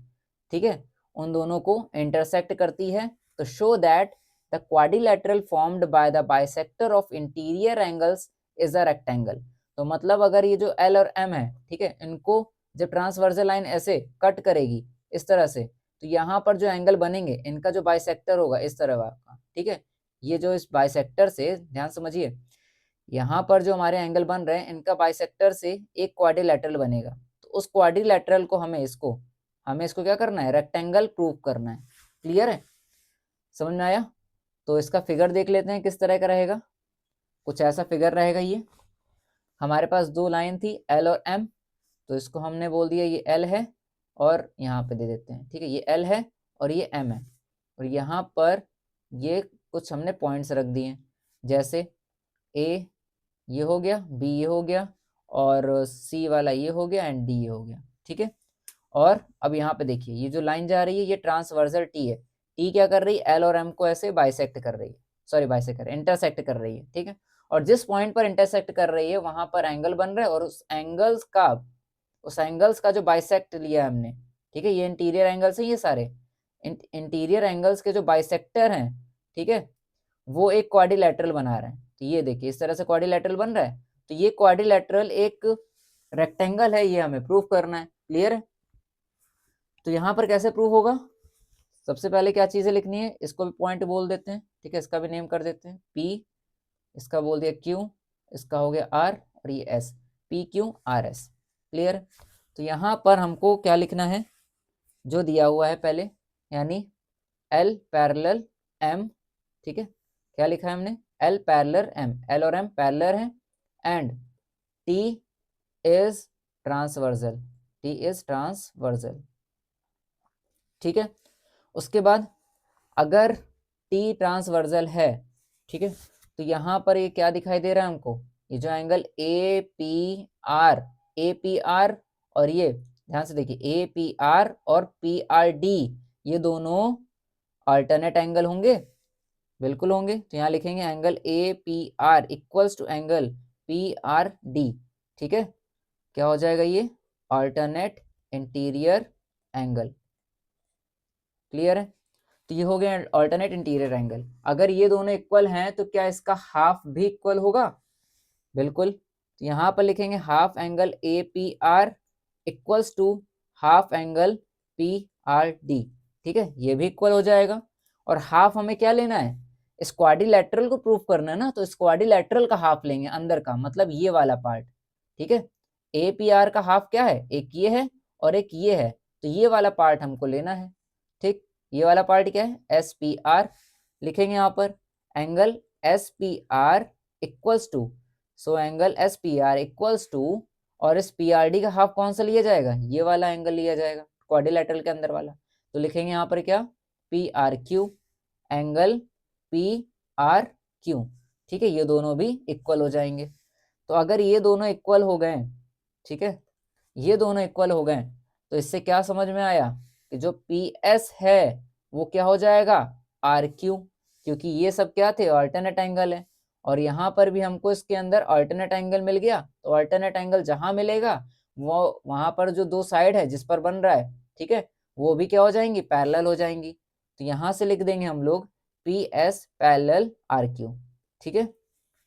ठीक है, उन दोनों को इंटरसेक्ट करती है। तो show that the quadrilateral formed by the bisector of interior angles is a rectangle. तो मतलब अगर ये जो L और M है, ठीक है, इनको जब ट्रांसवर्सल लाइन ऐसे कट करेगी इस तरह से, तो यहाँ पर जो एंगल बनेंगे इनका जो बाइसेक्टर होगा इस तरह का, ठीक है, ये जो इस बाइसेक्टर से, ध्यान समझिए, यहाँ पर जो हमारे एंगल बन रहे हैं इनका बाइसेक्टर से एक क्वाड्रिलेटरल बनेगा। तो उस क्वाड्रिलेटरल को हमें इसको क्या करना है, रेक्टेंगल प्रूव करना है। क्लियर है, समझ में आया? तो इसका फिगर देख लेते हैं किस तरह का रहेगा। कुछ ऐसा फिगर रहेगा। ये हमारे पास दो लाइन थी L और M, तो इसको हमने बोल दिया ये L है और यहाँ पे दे देते हैं, ठीक है, ये L है और ये M है, और यहाँ पर ये कुछ हमने पॉइंट्स रख दिए हैं, जैसे A ये हो गया, B ये हो गया, और C वाला ये हो गया, एंड D ये हो गया, ठीक है। और अब यहाँ पे देखिए ये जो लाइन जा रही है ये ट्रांसवर्सल T है। T क्या कर रही है, L और M को ऐसे बाइसेक्ट कर रही है, सॉरी बाइसेक्ट कर इंटरसेक्ट कर रही है, ठीक है। और जिस पॉइंट पर इंटरसेक्ट कर रही है वहां पर एंगल बन रहा है, और उस एंगल्स का जो बाइसेक्ट लिया है हमने, ठीक है, ये इंटीरियर एंगल्स हैं, ये सारे इंटीरियर एंगल्स के जो बाइसेक्टर हैं, ठीक है, वो एक क्वाड्रिलेटरल बना रहे हैं। तो ये देखिए इस तरह से क्वाड्रिलेटरल बन रहा है। तो ये क्वाड्रिलेटरल एक रेक्टेंगल है, ये हमें प्रूफ करना है। क्लियर है? तो यहाँ पर कैसे प्रूफ होगा, सबसे पहले क्या चीजें लिखनी है, इसको भी पॉइंट बोल देते हैं, ठीक है, इसका भी नेम कर देते हैं P, इसका बोल दिया Q, इसका हो गया R, और ये S, PQRS। क्लियर? तो यहाँ पर हमको क्या लिखना है, जो दिया हुआ है पहले, यानी L पैरेलल M, ठीक है, क्या लिखा है हमने, L पैरेलल M, L और M पैरेलल है, and T is transversal, T is transversal, ठीक है। उसके बाद अगर T ट्रांसवर्सल है, ठीक है, तो यहाँ पर ये क्या दिखाई दे रहा है हमको, ये जो एंगल APR और ये ध्यान से देखिए APR और PRD, ये दोनों अल्टरनेट एंगल होंगे, बिल्कुल होंगे। तो यहाँ लिखेंगे angle APR equals to angle PRD, ठीक है, क्या हो जाएगा ये, अल्टरनेट इंटीरियर एंगल। क्लियर है? तो ये हो गया अल्टरनेट इंटीरियर एंगल। अगर ये दोनों इक्वल हैं तो क्या इसका हाफ भी इक्वल होगा? बिल्कुल। तो यहाँ पर लिखेंगे half angle APR equals to half angle PRD, ठीक है, ये भी इक्वल हो जाएगा। और हाफ हमें क्या लेना है, इस क्वाड्रिलेटरल को प्रूफ करना है ना, तो इस क्वाड्रिलेटरल का हाफ लेंगे, अंदर का मतलब ये वाला पार्ट, ठीक है। APR का हाफ क्या है, एक ये है और एक ये है, तो ये वाला पार्ट हमको लेना है, ठीक। ये वाला पार्ट क्या है, SPR, लिखेंगे यहाँ पर angle SPR equals to, so angle SPR equals to, और इस PRD का हाफ कौन सा लिया जाएगा, ये वाला एंगल लिया जाएगा क्वाड्रिलेटरल के अंदर वाला। तो लिखेंगे यहाँ पर क्या, PRQ, एंगल PRQ, ठीक है, ये दोनों भी इक्वल हो जाएंगे। तो अगर ये दोनों इक्वल हो गए, ठीक है, ये दोनों इक्वल हो गए, तो इससे क्या समझ में आया कि जो PS है वो क्या हो जाएगा, RQ, क्योंकि ये सब क्या थे, अल्टरनेट एंगल है, और यहाँ पर भी हमको इसके अंदर अल्टरनेट एंगल मिल गया। तो अल्टरनेट एंगल जहां मिलेगा वो वहां पर जो दो साइड है जिस पर बन रहा है, ठीक है, वो भी क्या हो जाएंगी, पैरेलल हो जाएंगी। तो यहाँ से लिख देंगे हम लोग PS पैरेलल RQ, ठीक है,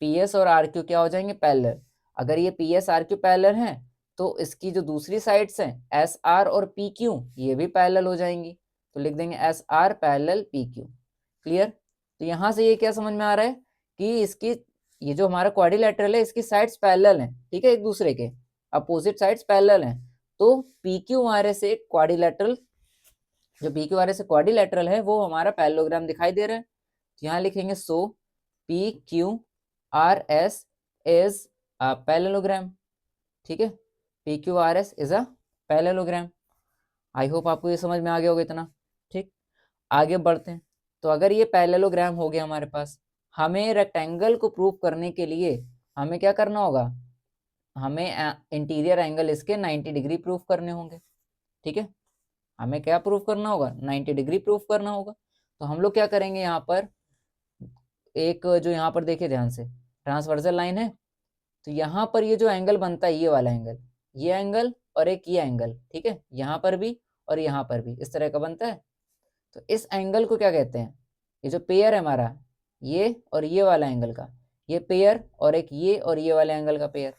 PS और RQ क्या हो जाएंगे, पैरेलल। अगर ये PS RQ पैरेलल है तो इसकी जो दूसरी साइड्स हैं SR और PQ ये भी पैरेलल हो जाएंगी, तो लिख देंगे SR पैरेलल PQ। क्लियर? तो यहाँ से ये क्या समझ में आ रहा है कि इसकी ये जो हमारा क्वाड्रिलेटरल है इसकी साइड्स पैरेलल हैं, ठीक है, एक दूसरे के अपोजिट साइड्स पैरेलल हैं। तो PQRS से क्वाड्रिलेटरल, जो PQRS से क्वाड्रिलेटरल है वो हमारा पैरेललोग्राम दिखाई दे रहा है। तो यहाँ लिखेंगे सो PQRS इज अ पैरेललोग्राम, ठीक है, PQRS is a parallelogram. I hope आपको ये समझ में आ गया होगा इतना। ठीक, आगे बढ़ते हैं। तो अगर ये पैरेललोग्राम हो गया हमारे पास, हमें रेक्टेंगल को प्रूव करने के लिए हमें क्या करना होगा, हमें इंटीरियर एंगल इसके 90 डिग्री प्रूफ करने होंगे। ठीक है, हमें क्या प्रूफ करना होगा, 90 डिग्री प्रूफ करना होगा। तो हम लोग क्या करेंगे, यहाँ पर एक जो यहाँ पर देखिए ध्यान से ट्रांसवर्सल लाइन है, तो यहाँ पर ये जो एंगल बनता है, ये वाला एंगल, ये एंगल और एक ये एंगल, ठीक है, यहाँ पर भी और यहाँ पर भी इस तरह का बनता है। तो इस एंगल को क्या कहते हैं, ये जो पेयर है हमारा, ये और ये वाला एंगल का ये पेयर, और एक ये और ये वाले एंगल का पेयर,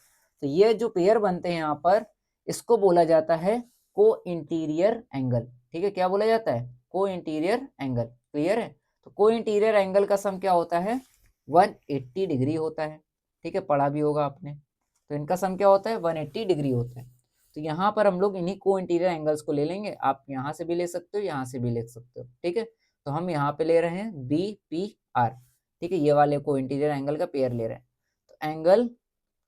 तो ये जो पेयर बनते हैं यहाँ पर, इसको बोला जाता है को इंटीरियर एंगल। ठीक है, क्या बोला जाता है, को इंटीरियर एंगल। क्लियर है, तो को इंटीरियर एंगल का सम क्या होता है, 180 डिग्री होता है। ठीक है, पढ़ा भी होगा आपने। तो इनका सम क्या होता है, 180 डिग्री होता है। तो यहाँ पर हम लोग इन्हीं को इंटीरियर एंगल्स को ले लेंगे, आप यहाँ से भी ले सकते हो, यहाँ से भी ले सकते हो। ठीक है, तो हम यहाँ पे ले रहे हैं बी पी आर। ठीक है, ये वाले को इंटीरियर एंगल का पेयर ले रहे हैं। तो angle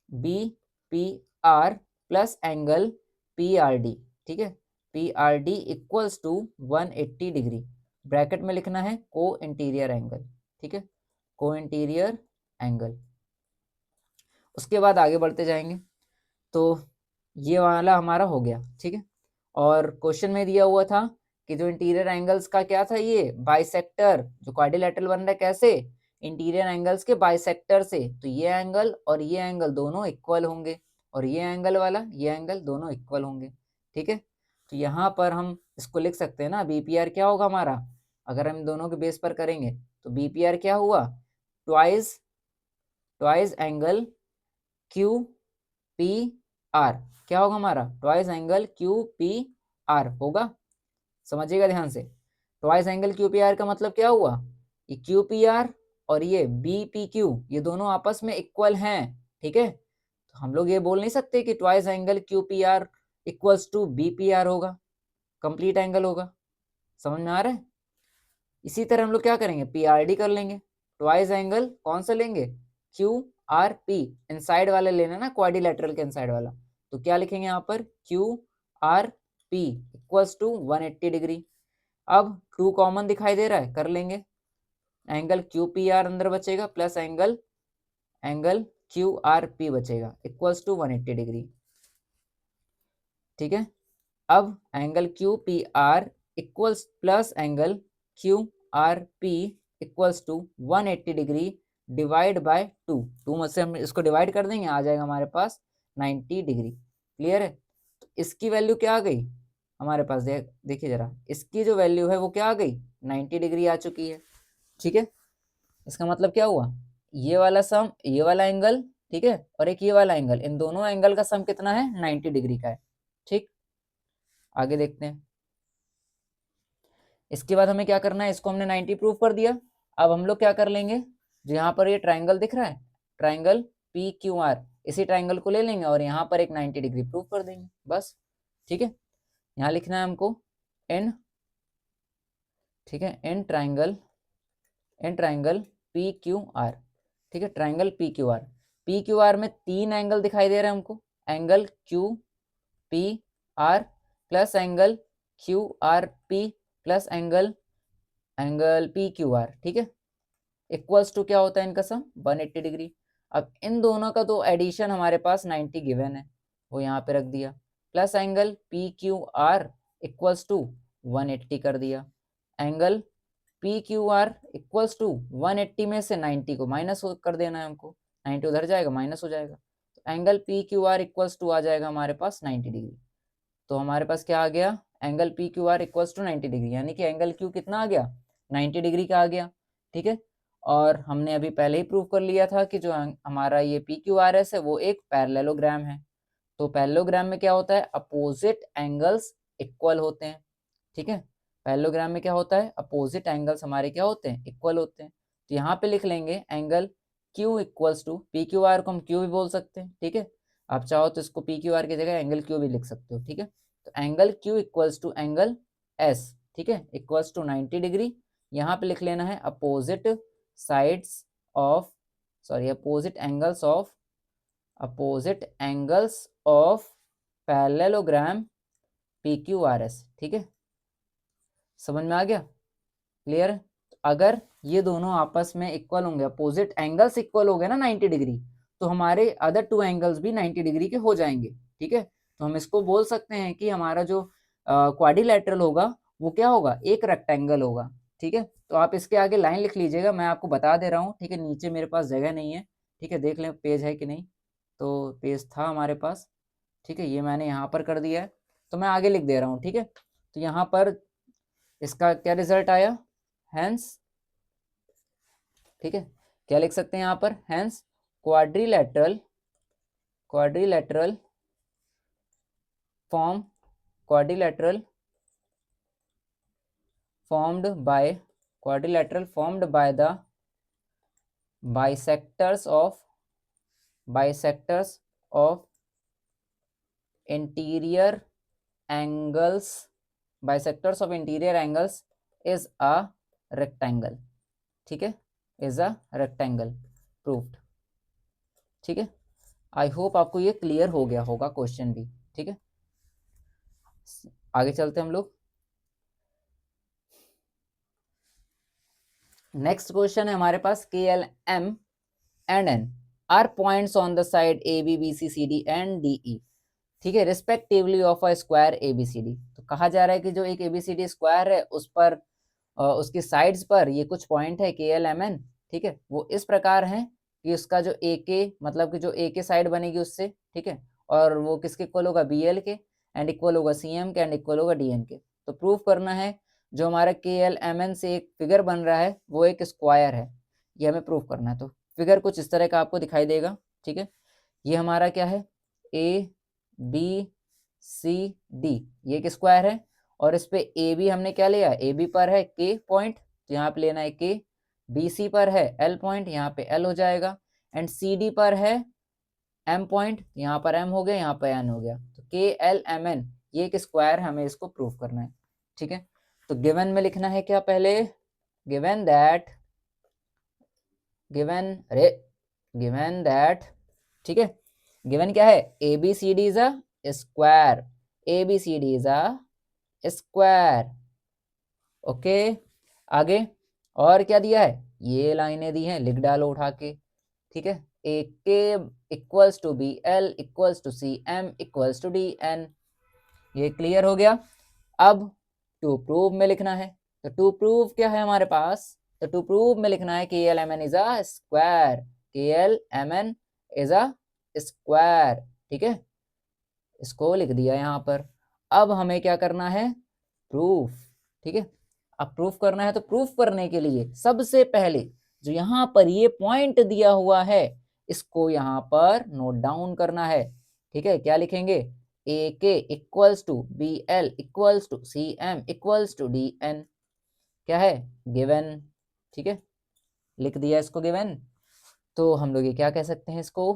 B P R plus angle P R D, ठीक है, P R D equals to 180 degree, bracket में लिखना है को इंटीरियर एंगल। ठीक है, को इंटीरियर एंगल। उसके बाद आगे बढ़ते जाएंगे। तो ये वाला हमारा हो गया। ठीक है, और क्वेश्चन में दिया हुआ था कि जो इंटीरियर एंगल्स का क्या था, ये बाइसेक्टर, जो क्वाड्रिलेटरल बन रहा है कैसे, इंटीरियर एंगल्स के बाइसेक्टर से। तो ये एंगल और ये एंगल दोनों इक्वल होंगे, और ये एंगल वाला ये एंगल दोनों इक्वल होंगे। ठीक है, तो यहाँ पर हम इसको लिख सकते हैं ना, बीपीआर क्या होगा हमारा, अगर हम दोनों के बेस पर करेंगे तो बीपीआर क्या हुआ, twice twice angle Q P are, क्या होगा हमारा, twice angle Q P R होगा। समझिएगा ध्यान से, twice angle Q P are का मतलब क्या हुआ, ये क्यू पी आर और ये बी पी क्यू, ये दोनों आपस में इक्वल हैं। ठीक है, तो हम लोग ये बोल नहीं सकते कि twice angle Q P R equals to B P R होगा, कंप्लीट एंगल होगा। समझ में आ रहा है। इसी तरह हम लोग क्या करेंगे, पी आर डी कर लेंगे। ट्वाइस एंगल कौन सा लेंगे, क्यू आर पी, इनसाइड वाला लेना ना, क्वाड्रिलेटरल के इनसाइड वाला। तो क्या लिखेंगे यहाँ पर, Q R P equals to 180 degree. अब टू कॉमन दिखाई दे रहा है, कर लेंगे, एंगल क्यू पी आर अंदर बचेगा plus angle angle Q R P बचेगा इक्वल्स टू 180 डिग्री। ठीक है, अब angle Q P R equals plus angle Q R P equals to 180 degree divide by 2 में से हम इसको डिवाइड कर देंगे, आ जाएगा हमारे पास 90 डिग्री। क्लियर है, तो इसकी वैल्यू क्या आ गई हमारे पास, देखिए जरा, इसकी जो वैल्यू है वो क्या आ गई, 90 डिग्री आ चुकी है। ठीक है, इसका मतलब क्या हुआ, ये वाला सम, ये वाला एंगल, ठीक है, और एक ये वाला एंगल, इन दोनों एंगल का सम कितना है, 90 डिग्री का है। ठीक, आगे देखते हैं। इसके बाद हमें क्या करना है, इसको हमने 90 प्रूव कर दिया। अब हम लोग क्या कर लेंगे, जो यहाँ पर ये ट्राइंगल दिख रहा है, ट्राइंगल पी क्यू आर, इसी ट्राइंगल को ले लेंगे और यहाँ पर एक 90 डिग्री प्रूव कर देंगे बस। ठीक है, यहाँ लिखना है हमको इन, ठीक है, in triangle P Q are. ठीक है, triangle P Q R, P Q are में 3 एंगल दिखाई दे रहे हैं हमको, angle Q P R plus angle Q R P plus angle P Q are. ठीक है, इक्वल्स टू क्या होता है इनका सम, 180 डिग्री। अब इन दोनों का तो एडिशन हमारे पास 90 गिवन है, वो यहाँ पे रख दिया, plus angle P Q R equals to 180 कर दिया, angle P Q R equals to 180 में से 90 को माइनस कर देना है हमको, 90 उधर जाएगा माइनस हो जाएगा, तो angle P Q R equals to आ जाएगा हमारे पास 90 डिग्री। तो हमारे पास क्या आ गया, angle P Q R equals to 90 degree, यानी कि एंगल क्यू कितना आ गया, 90 डिग्री का आ गया। ठीक है, और हमने अभी पहले ही प्रूव कर लिया था कि जो हमारा ये पी क्यू आर एस है वो एक पैरेललोग्राम है। तो पैरेललोग्राम में क्या होता है, अपोजिट एंगल्स इक्वल होते हैं। ठीक है, पैरेललोग्राम में क्या होता है, अपोजिट एंगल्स हमारे क्या होते हैं, इक्वल होते हैं। तो यहाँ पे लिख लेंगे angle Q equals to, P Q R को हम क्यू भी बोल सकते हैं। ठीक है, आप चाहो तो इसको पी क्यू आर की जगह एंगल क्यू भी लिख सकते हो। ठीक है, तो angle Q equals to angle S, ठीक है, इक्वल्स टू 90 डिग्री। यहाँ पे लिख लेना है opposite sides of, sorry opposite angles of parallelogram PQRS, ठीक है, समझ में आ गया, क्लियर है। अगर ये दोनों आपस में इक्वल होंगे, अपोजिट एंगल्स इक्वल हो गए ना 90 डिग्री, तो हमारे अदर टू एंगल्स भी 90 डिग्री के हो जाएंगे, ठीक है। तो हम इसको बोल सकते हैं कि हमारा जो क्वाड्रिलैटरल होगा वो क्या होगा, एक रेक्टेंगल होगा, ठीक है। तो आप इसके आगे लाइन लिख लीजिएगा, मैं आपको बता दे रहा हूँ, ठीक है। नीचे मेरे पास जगह नहीं है, ठीक है, देख लें पेज है कि नहीं। तो पेज था हमारे पास, ठीक है, ये मैंने यहाँ पर कर दिया है, तो मैं आगे लिख दे रहा हूँ, ठीक है। तो यहाँ पर इसका क्या रिजल्ट आया, हैंस, ठीक है, क्या लिख सकते हैं यहाँ पर, hence quadrilateral form quadrilateral formed by the bisectors of interior angles is a rectangle, ठीक है, is a rectangle proved, ठीक है। आई होप आपको ये क्लियर हो गया होगा क्वेश्चन भी, ठीक है। आगे चलते हम लोग, नेक्स्ट क्वेश्चन है हमारे पास, KL, M and N are points on the side AB BC CD and DE, ठीक है, respectively of a square ABCD। तो कहा जा रहा है कि जो एक ABCD स्क्वायर है उस पर उसकी साइड्स पर ये कुछ पॉइंट है KL, MN, ठीक है, वो इस प्रकार है कि उसका जो AK, मतलब कि जो AK साइड बनेगी उससे, ठीक है, और वो किसके इक्वल होगा, BL के, एंड इक्वल होगा CM के, एंड इक्वल होगा DN के। तो प्रूफ करना है जो हमारा KL, MN से एक फिगर बन रहा है वो एक स्क्वायर है, ये हमें प्रूफ करना है। तो फिगर कुछ इस तरह का आपको दिखाई देगा, ठीक है। ये हमारा क्या है, ABCD, ये एक स्क्वायर है, और इस पे AB हमने क्या लिया, AB पर है K पॉइंट, तो यहाँ पे लेना है K, BC पर है L पॉइंट, यहाँ पे L हो जाएगा, एंड CD पर है M पॉइंट, यहाँ पर M हो गया, यहाँ पर N हो गया। तो KLMN ये एक स्क्वायर, हमें इसको प्रूव करना है, ठीक है। तो गिवन में लिखना है क्या, पहले गिवन दैट, ठीक है, गिवन क्या है, ABCD is a square, ABCD is a square, okay. आगे और क्या दिया है, ये लाइनें दी हैं, लिख डालो उठा के, ठीक है। AK equals to BL equals to CM equals to DN, ये क्लियर हो गया। अब टू प्रूव में लिखना है, तो टू प्रूव क्या है हमारे पास, तो टू प्रूव में लिखना है KLMN is a square, KLMN is a square, ठीक है, इसको लिख दिया यहाँ पर। अब हमें क्या करना है, प्रूफ, ठीक है। अब प्रूफ करना है, तो प्रूफ करने के लिए सबसे पहले जो यहाँ पर ये पॉइंट दिया हुआ है इसको यहाँ पर नोट डाउन करना है, ठीक है। क्या लिखेंगे, AK equals to BL equals to CM equals to DN, क्या है, गिवन, ठीक है, लिख दिया इसको गिवन। तो हम लोग ये क्या कह सकते हैं इसको,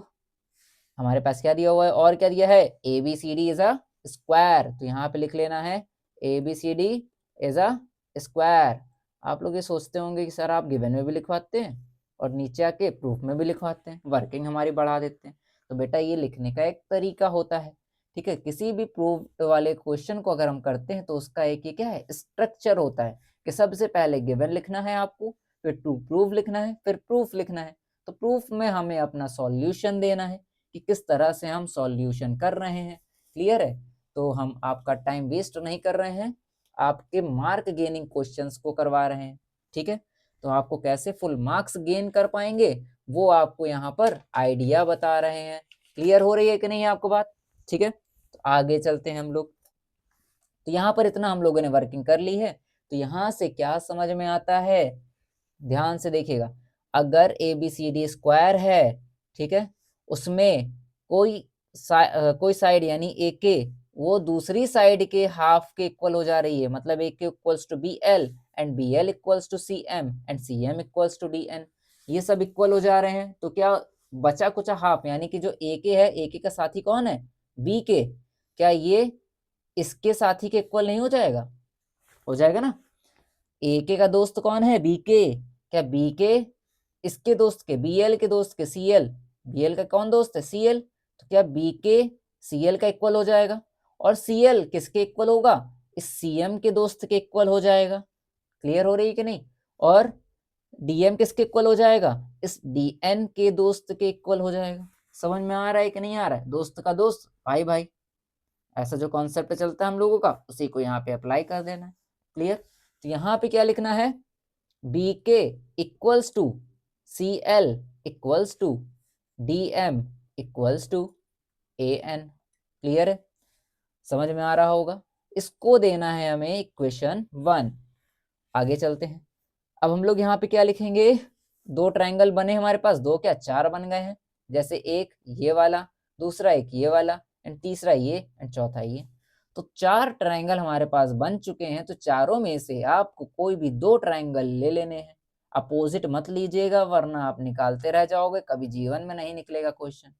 हमारे पास क्या दिया हुआ है, और क्या दिया है, ABCD इज अ स्क्वायर, तो यहाँ पे लिख लेना है ABCD इज अ स्क्वायर। आप लोग ये सोचते होंगे कि सर आप गिवन में भी लिखवाते हैं और नीचे आके प्रूफ में भी लिखवाते हैं, वर्किंग हमारी बढ़ा देते हैं। तो बेटा ये लिखने का एक तरीका होता है, ठीक है। किसी भी प्रूफ वाले क्वेश्चन को अगर हम करते हैं तो उसका एक ये क्या है, स्ट्रक्चर होता है कि सबसे पहले गिवन लिखना है आपको, फिर टू प्रूव लिखना है, फिर प्रूफ लिखना है। तो प्रूफ में हमें अपना सॉल्यूशन देना है कि किस तरह से हम सॉल्यूशन कर रहे हैं, क्लियर है। तो हम आपका टाइम वेस्ट नहीं कर रहे हैं, आपके मार्क गेनिंग क्वेश्चंस को करवा रहे हैं, ठीक है। तो आपको कैसे फुल मार्क्स गेन कर पाएंगे वो आपको यहाँ पर आइडिया बता रहे हैं, क्लियर हो रही है कि नहीं आपको बात, ठीक है। तो आगे चलते हैं हम लोग, तो यहाँ पर इतना हम लोगों ने वर्किंग कर ली है। तो यहाँ से क्या समझ में आता है, ध्यान से देखिएगा, अगर ABCD स्क्वायर है, ठीक है, उसमें कोई साइड यानी AK वो दूसरी साइड के हाफ के इक्वल हो जा रही है, मतलब AK equals to BL and BL equals to CM and CM equals to DN, ये सब इक्वल हो जा रहे हैं। तो क्या बचा कुछ हाफ, यानी कि जो AK है, AK का साथी कौन है, BK, क्या ये इसके साथी के इक्वल नहीं हो जाएगा, हो जाएगा ना। AK का दोस्त कौन है, BK, क्या BK इसके दोस्त के, BL के दोस्त के CL, BL का कौन दोस्त है, CL, तो क्या BK CL का इक्वल हो जाएगा। और Cl किसके इक्वल होगा, इस Cm के दोस्त के इक्वल हो जाएगा। क्लियर हो रही है कि नहीं। और Dm किसके इक्वल हो जाएगा, इस Dn के दोस्त के इक्वल हो जाएगा। समझ में आ रहा है कि नहीं आ रहा है, दोस्त का दोस्त भाई भाई, ऐसा जो कॉन्सेप्ट चलता है हम लोगों का उसी को यहाँ पे अप्लाई कर देना है। क्लियर। तो यहाँ पे क्या लिखना है, Bk equals to Cl equals to Dm equals to An। Clear है, समझ में आ रहा होगा। इसको देना है हमें इक्वेशन 1। आगे चलते हैं। अब हम लोग यहाँ पे क्या लिखेंगे, दो ट्रायंगल बने हमारे पास, दो क्या चार बन गए हैं। जैसे एक ये वाला, दूसरा एक ये वाला, एंड तीसरा ये, एंड चौथा ये। तो चार ट्रायंगल हमारे पास बन चुके हैं। तो चारों में से आपको कोई भी दो ट्रायंगल ले लेने हैं। अपोजिट मत लीजिएगा वरना आप निकालते रह जाओगे, कभी जीवन में नहीं निकलेगा क्वेश्चन।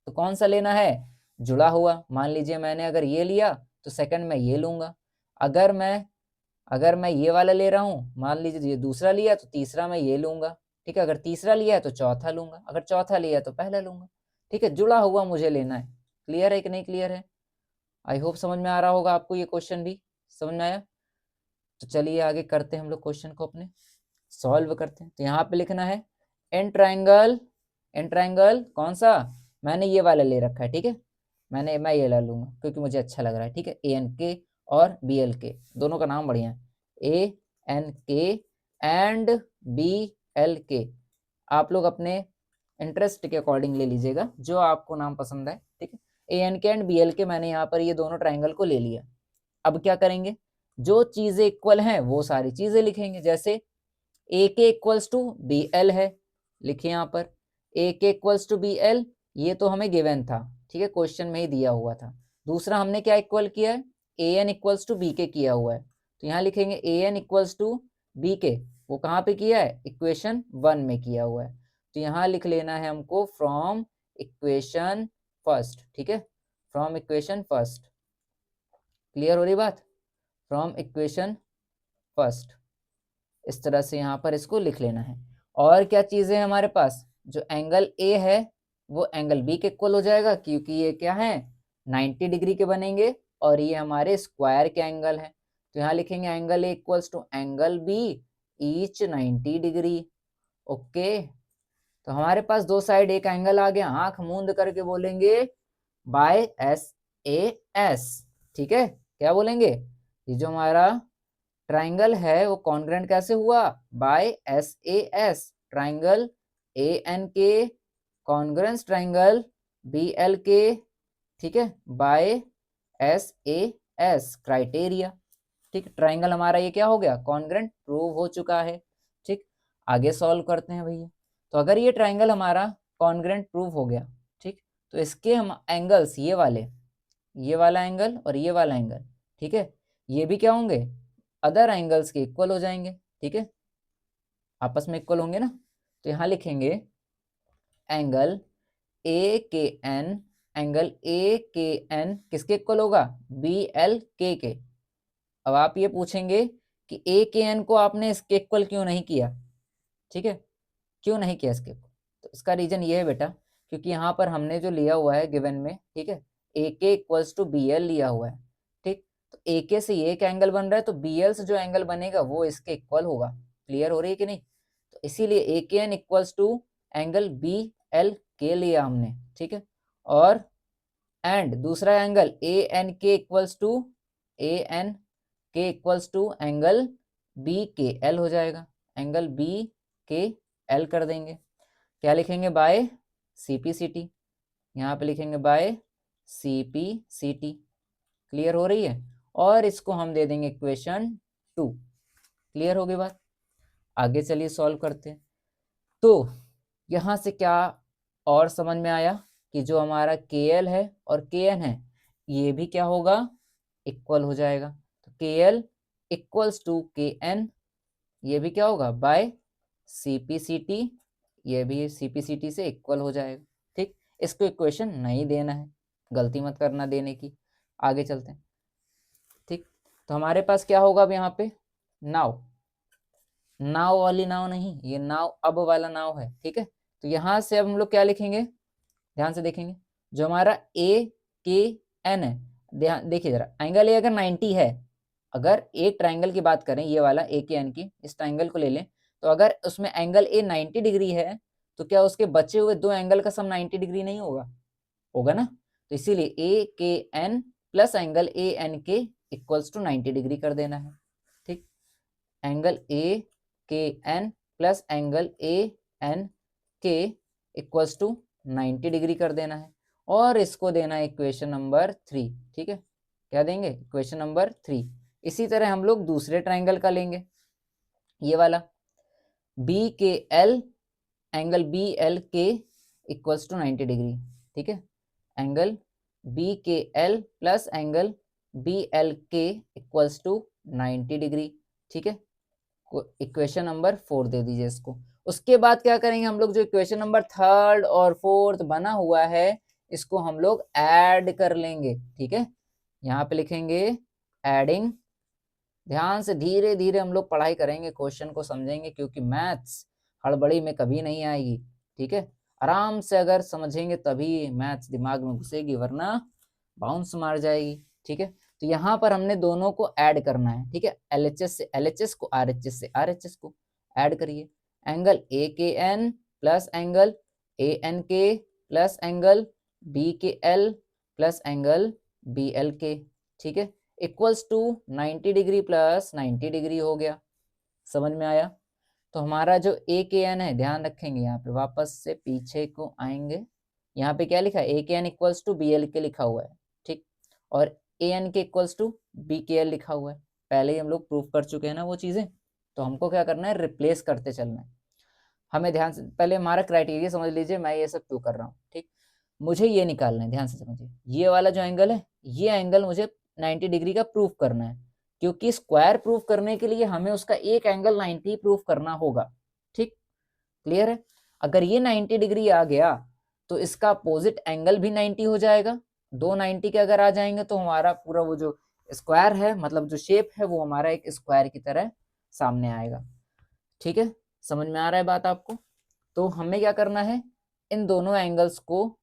तो कौन सा लेना है, जुड़ा हुआ। मान लीजिए मैंने अगर ये लिया तो सेकंड में ये लूंगा। अगर मैं ये वाला ले रहा हूँ, मान लीजिए ये दूसरा लिया तो तीसरा मैं ये लूंगा। ठीक है, अगर तीसरा लिया है तो चौथा लूंगा, अगर चौथा लिया तो पहला लूंगा। ठीक है, जुड़ा हुआ मुझे लेना है। क्लियर है कि नहीं क्लियर है, आई होप समझ में आ रहा होगा आपको। ये क्वेश्चन भी समझ में आया। तो चलिए आगे करते हैं हम लोग, क्वेश्चन को अपने सॉल्व करते हैं। तो यहाँ पे लिखना है एन ट्रायंगल कौन सा, मैंने ये वाला ले रखा है। ठीक है, मैं ये ला लूंगा क्योंकि मुझे अच्छा लग रहा है। ठीक है, ANK और BLK दोनों का नाम बढ़िया है, ANK एंड BLK। आप लोग अपने इंटरेस्ट के अकॉर्डिंग ले लीजिएगा जो आपको नाम पसंद है। ठीक है, ANK एंड BLK मैंने यहाँ पर ये दोनों ट्राइंगल को ले लिया। अब क्या करेंगे, जो चीजें इक्वल हैं वो सारी चीजें लिखेंगे। जैसे AK इक्वल्स टू BL है, लिखिए यहाँ पर AK इक्वल्स टू BL, ये तो हमें गिवन था। ठीक है, क्वेश्चन में ही दिया हुआ था। दूसरा हमने क्या इक्वल किया है, AN इक्वल्स टू BK किया हुआ है। तो यहाँ लिखेंगे AN इक्वल्स टू BK, वो कहाँ पे किया है, इक्वेशन 1 में किया हुआ है। तो यहाँ लिख लेना है हमको फ्रॉम इक्वेशन फर्स्ट। ठीक है, फ्रॉम इक्वेशन फर्स्ट। क्लियर हो रही बात, फ्रॉम इक्वेशन फर्स्ट। इस तरह से यहाँ पर इसको लिख लेना है। और क्या चीजें हैं हमारे पास, जो एंगल ए है वो एंगल बी के इक्वल हो जाएगा क्योंकि ये क्या है 90 डिग्री के बनेंगे और ये हमारे स्क्वायर के एंगल है। तो यहाँ लिखेंगे angle A equals to angle B each 90 degree. Okay, तो हमारे पास दो साइड एक एंगल आ गया, आंख मूंद करके बोलेंगे बाय SAS। ठीक है, क्या बोलेंगे, ये जो हमारा ट्राइंगल है वो कॉन्ग्रेंट कैसे हुआ, by SAS। Triangle ANK congruence triangle BLK, ठीक है, बाय SAS क्राइटेरिया। ठीक, ट्राइंगल हमारा ये क्या हो गया, कॉन्ग्रेंट प्रूव हो चुका है। ठीक, आगे सॉल्व करते हैं भैया। तो अगर ये ट्राइंगल हमारा कॉन्ग्रेंट प्रूव हो गया, ठीक, तो इसके हम एंगल्स ये वाले, ये वाला एंगल और ये वाला एंगल, ठीक है, ये भी क्या होंगे, अदर एंगल्स के इक्वल हो जाएंगे। ठीक है, आपस में इक्वल होंगे ना। तो यहाँ लिखेंगे एंगल AKN, एंगल AKN किसके इक्वल होगा, BLK के। अब आप ये पूछेंगे कि AKN को आपने इसके इक्वल क्यों नहीं किया। ठीक है, क्यों नहीं किया इसके इक्वल, तो इसका रीजन ये है बेटा, क्योंकि यहाँ पर हमने जो लिया हुआ है गिवन में, ठीक है, AK इक्वल्स टू BL लिया हुआ है। ठीक, तो AK से ये एक एंगल बन रहा है तो BL से जो एंगल बनेगा वो इसके इक्वल होगा। क्लियर हो रही है कि नहीं, तो इसीलिए AKN equals to angle BLK लिया हमने। ठीक है, और एंड दूसरा angle ANK equals to ANK equals to angle BKL हो जाएगा, एंगल BKL कर देंगे। क्या लिखेंगे, बाय CPCT, यहाँ पे लिखेंगे बाय CPCT। क्लियर हो रही है, और इसको हम दे देंगे इक्वेशन 2। क्लियर हो गई बात, आगे चलिए सॉल्व करते हैं। तो यहाँ से क्या और समझ में आया कि जो हमारा KL है और KN है ये भी क्या होगा, इक्वल हो जाएगा। तो KL इक्वल्स टू KN, ये भी क्या होगा, बाय CPCT, ये भी CPCT से इक्वल हो जाएगा। ठीक, इसको इक्वेशन नहीं देना है, गलती मत करना देने की। आगे चलते हैं। ठीक, तो हमारे पास क्या होगा अब यहाँ पे, नाव, नाव वाली नाव नहीं, ये नाव अब वाला नाव है। ठीक है, तो यहाँ से अब हम लोग क्या लिखेंगे, ध्यान से देखेंगे, जो हमारा AKN है, ध्यान देखिए जरा, एंगल ए अगर 90 है, अगर एक ट्राइंगल की बात करें, ये वाला ए के एन की, इस ट्राइंगल को ले लें, तो अगर उसमें एंगल ए 90 डिग्री है तो क्या उसके बचे हुए दो एंगल का सम 90 डिग्री नहीं होगा? होगा ना। तो इसीलिए A K N plus angle A N K equals to 90 degree कर देना है। ठीक, angle A K N plus angle A N K equals to 90 degree कर देना है, और इसको देना है इक्वेशन नंबर 3। ठीक है, क्या देंगे? Equation number 3। इसी तरह हम लोग दूसरे ट्राइंगल का लेंगे, ये वाला B K L, angle B L K equals to 90 degree. ठीक है, angle B K L plus angle B L K equals to 90 degree. ठीक है, इक्वेशन नंबर 4 दे दीजिए इसको। उसके बाद क्या करेंगे हम लोग, जो इक्वेशन नंबर 3 और 4 बना हुआ है इसको हम लोग ऐड कर लेंगे। ठीक है, यहाँ पे लिखेंगे एडिंग। ध्यान से धीरे धीरे हम लोग पढ़ाई करेंगे, क्वेश्चन को समझेंगे, क्योंकि मैथ्स हड़बड़ी में कभी नहीं आएगी। ठीक है, आराम से अगर समझेंगे तभी मैथ्स दिमाग में घुसेगी, वरना बाउंस मार जाएगी। ठीक है, तो यहाँ पर हमने दोनों को ऐड करना है। ठीक है, एलएचएस से एलएचएस को, आरएचएस से आरएचएस को ऐड करिए। Angle A K N plus angle A N K plus angle B K L plus angle B L K, ठीक है, equals to 90 degree plus 90 degree हो गया। समझ में आया? तो हमारा जो ए के एन है, ध्यान रखेंगे, यहाँ पे वापस से पीछे को आएंगे, यहाँ पे क्या लिखा है? A K N equals to B L K लिखा हुआ है। ठीक, और A N K equals to B K L लिखा हुआ है। पहले ही हम लोग प्रूफ कर चुके हैं ना वो चीजें, तो हमको क्या करना है? रिप्लेस करते चलना है। हमें ध्यान से पहले हमारा क्राइटेरिया समझ लीजिए, मैं ये सब क्यों कर रहा हूँ। ठीक, मुझे ये निकालना है, ध्यान से समझिए, ये वाला जो एंगल है, ये एंगल मुझे 90 डिग्री का प्रूफ करना है, क्योंकि स्क्वायर प्रूफ करने के लिए हमें उसका एक एंगल 90 प्रूफ करना होगा। ठीक, क्लियर है? अगर ये 90 डिग्री आ गया तो इसका अपोजिट एंगल भी 90 हो जाएगा। दो 90 के अगर आ जाएंगे तो हमारा पूरा वो जो स्क्वायर है, मतलब जो शेप है, वो हमारा एक स्क्वायर की तरह सामने आएगा। ठीक है, समझ में आ रहा है बात आपको? तो हमें क्या करना है? इन दोनों एंगल्स को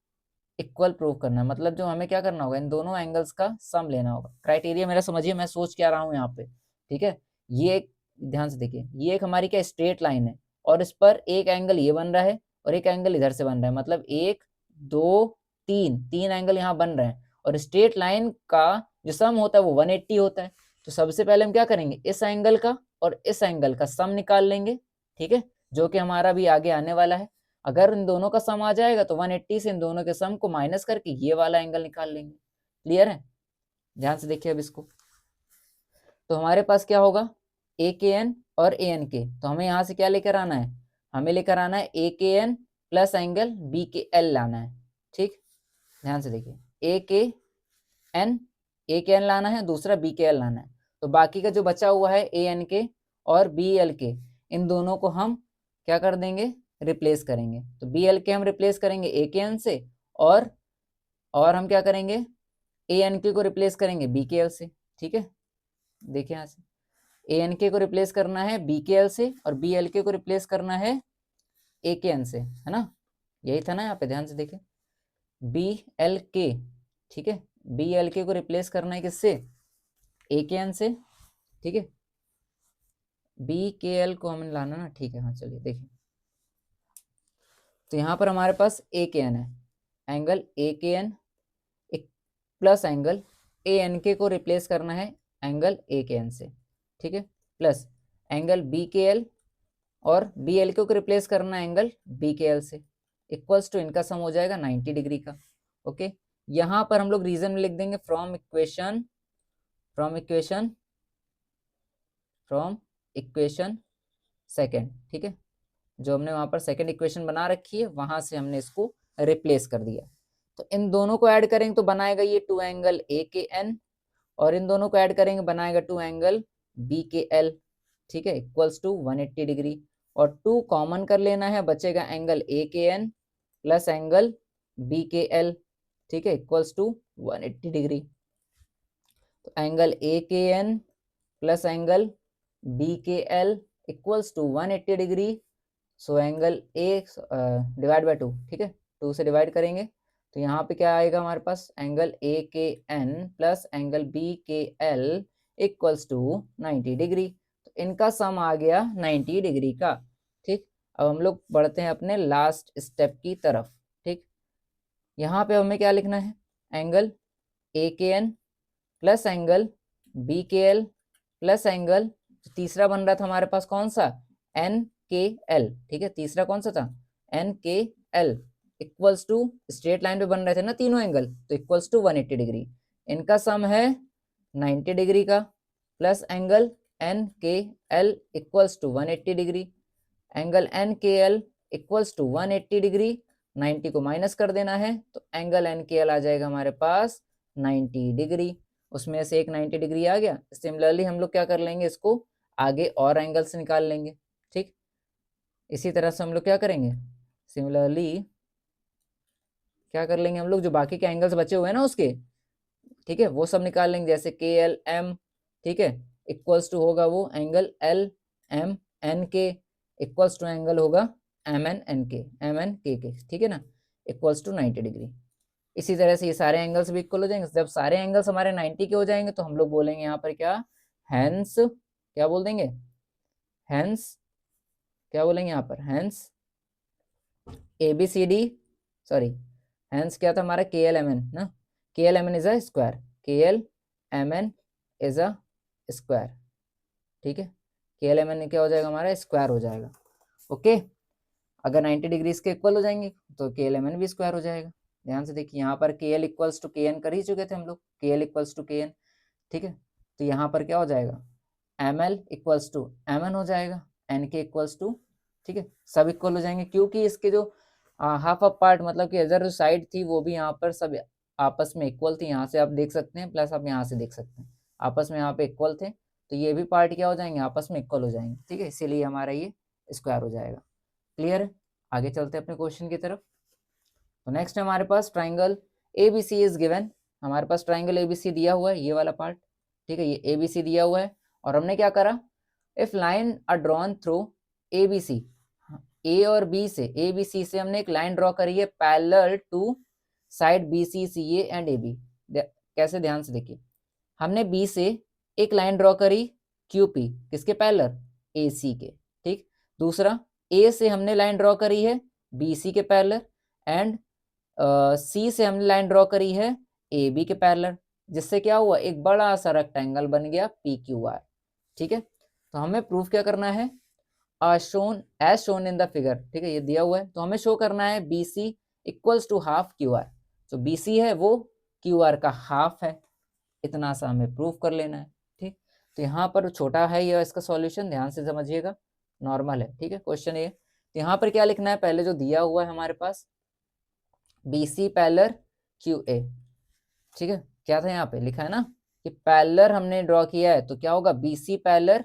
इक्वल प्रूव करना है, मतलब जो हमें क्या करना होगा, इन दोनों एंगल्स का सम लेना होगा। क्राइटेरिया मेरा समझिए, मैं सोच क्या रहा हूँ यहाँ पे। ठीक है, ये एक, ध्यान से देखिए, ये एक हमारी क्या स्ट्रेट लाइन है, और इस पर एक एंगल ये बन रहा है और एक एंगल इधर से बन रहा है, मतलब एक दो तीन, तीन एंगल यहाँ बन रहे हैं, और स्ट्रेट लाइन का जो सम होता है वो 180 होता है। तो सबसे पहले हम क्या करेंगे? इस एंगल का और इस एंगल का सम निकाल लेंगे। ठीक है, जो कि हमारा भी आगे आने वाला है। अगर इन दोनों का सम आ जाएगा तो 180 से इन दोनों के सम को माइनस करके ये वाला एंगल निकाल लेंगे। क्लियर है? ध्यान से देखिए अब इसको। तो हमारे पास क्या होगा? ए के एन और ए एन के, तो हमें यहाँ से क्या लेकर आना है? हमें लेकर आना है A K N plus angle B K L लाना है। ठीक, ध्यान से देखिए, ए के एन लाना है, दूसरा बी के एल लाना है। तो बाकी का जो बचा हुआ है ए एन के और बी एल के, इन दोनों को हम क्या कर देंगे? रिप्लेस करेंगे। तो बी एल के हम रिप्लेस करेंगे ए के एन से, और हम क्या करेंगे? ए एन के को रिप्लेस करेंगे बी के एल से। ठीक है, देखिए यहाँ से ए एन के को रिप्लेस करना है बी के एल से, और बी एल के को रिप्लेस करना है ए के एन से, है ना? यही था ना यहाँ पे, ध्यान से देखें, बी एल के। ठीक है, बी एल के को रिप्लेस करना है किससे? ए के एन से। ठीक है, बी के एल को हमें लाना ना। ठीक है, हाँ चलिए देखिए, तो यहाँ पर हमारे पास ए के एन है, angle A K N plus angle A N K को रिप्लेस करना है एंगल ए के एन से। ठीक है, plus angle B K L और बी एल के को रिप्लेस करना है एंगल बी के एल से, इक्वल्स टू इनका सम हो जाएगा 90 डिग्री का। ओके, यहाँ पर हम लोग रीजन में लिख देंगे फ्रॉम इक्वेशन सेकेंड। ठीक है, जो हमने वहां पर सेकेंड इक्वेशन बना रखी है वहां से हमने इसको रिप्लेस कर दिया। तो इन दोनों को ऐड करेंगे तो बनाएगा ये to angle A K N, और इन दोनों को ऐड करेंगे बनाएगा two angle B K L. ठीक है, इक्वल्स टू 180 डिग्री, और टू कॉमन कर लेना है, बचेगा angle A K N plus angle B K L. ठीक है, इक्वल्स टू 180 डिग्री। तो angle A K N plus angle B K L equals to 180 degree. So angle A divide by two. ठीक है, to से divide करेंगे तो यहाँ पे क्या आएगा हमारे पास, angle A K N plus angle B K L equals to 90 degree. तो इनका सम आ गया 90 डिग्री का। ठीक, अब हम लोग बढ़ते हैं अपने लास्ट स्टेप की तरफ। ठीक, यहाँ पे हमें क्या लिखना है, angle A K N plus angle B K L plus angle तीसरा बन रहा था हमारे पास कौन सा, एन के एल। ठीक है, तीसरा कौन सा था, N K L equals to, straight line पे बन रहे थे ना तीनों एंगल, तो इक्वल्स टू 180 डिग्री। इनका सम है 90 डिग्री का, plus angle N K L equals to 180 degree, angle N K L equals to 180 degree. 90 को माइनस कर देना है तो एंगल एन के एल आ जाएगा हमारे पास 90 डिग्री। उसमें से एक 90 डिग्री आ गया। सिमिलरली हम लोग क्या कर लेंगे, इसको आगे और एंगल से निकाल लेंगे। ठीक, इसी तरह से हम लोग क्या करेंगे, सिमिलरली क्या कर लेंगे हम लोग, जो बाकी के एंगल्स बचे हुए हैं ना उसके, ठीक है, वो सब निकाल लेंगे। जैसे के एल एम, ठीक है, इक्वल्स टू होगा वो angle L M N K equals to angle होगा एम एन एन के, एम एन के, ठीक है ना, इक्वल्स टू 90 डिग्री। इसी तरह से ये सारे एंगल्स भी इक्वल हो जाएंगे। जब सारे एंगल्स हमारे 90 के हो जाएंगे तो हम लोग बोलेंगे यहाँ पर क्या, हैंस, क्या बोल देंगे, हैंस, क्या बोलेंगे यहाँ पर, hence A B C D, sorry, hence क्या था हमारा, के एल एम एन ना, K L M N is a square, K L M N is a square. ठीक है, के एल एम एन क्या हो जाएगा हमारा, स्क्वायर हो जाएगा। ओके, अगर 90 डिग्रीज के इक्वल हो जाएंगे तो के एल एम एन भी स्क्वायर हो जाएगा। ध्यान से देखिए, यहाँ पर K L equals to K N कर ही चुके थे हम लोग, K L equals to K N. ठीक है, तो यहाँ पर क्या हो जाएगा, M L equals to M N हो जाएगा, एन के इक्वल्स टू, ठीक है, सब इक्वल हो जाएंगे क्योंकि इसके जो हाफ ऑफ पार्ट मतलब कि अदर जो साइड थी वो भी यहाँ पर सब आपस में इक्वल थी। यहाँ से आप देख सकते हैं, प्लस आप यहाँ से देख सकते हैं, आपस में यहाँ पे इक्वल थे, तो ये भी पार्ट क्या हो जाएंगे, आपस में इक्वल हो जाएंगे। ठीक है, इसीलिए हमारा ये स्क्वायर हो जाएगा। क्लियर है, आगे चलते हैं अपने क्वेश्चन की तरफ। तो नेक्स्ट हमारे पास triangle A B C is given. हमारे पास ट्राइंगल ए बी सी दिया हुआ है, ये वाला पार्ट, ठीक है, ये ए बी सी दिया हुआ है। और हमने क्या करा, if line are drawn through A B C, A और बी से, ए बी सी से हमने एक लाइन ड्रॉ करी है parallel to side B C C A and A B. कैसे, ध्यान से देखिए, हमने बी से एक लाइन ड्रॉ करी क्यू पी, किसके पैरेलल, ए सी के। ठीक, दूसरा ए से हमने लाइन ड्रॉ करी है बी सी के पैरेलल, एंड सी से हमने लाइन ड्रॉ करी है ए बी के पैरेलल, जिससे क्या हुआ, एक बड़ा सा रेक्टेंगल बन गया पी क्यू आर। ठीक है, तो हमें प्रूफ क्या करना है, shown as shown in the figure. ठीक है, ये दिया हुआ है तो हमें शो करना है B C equals to half Q R. तो बी सी है वो क्यू आर का हाफ है, इतना सा हमें प्रूफ कर लेना है। ठीक, तो यहाँ पर छोटा है ये इसका सॉल्यूशन, ध्यान से समझिएगा, नॉर्मल है। ठीक है, क्वेश्चन ये, तो यहाँ पर क्या लिखना है, पहले जो दिया हुआ है हमारे पास B C parallel Q A. ठीक है, क्या था यहाँ पे लिखा है ना कि पैरेलल हमने ड्रॉ किया है तो क्या होगा, B C parallel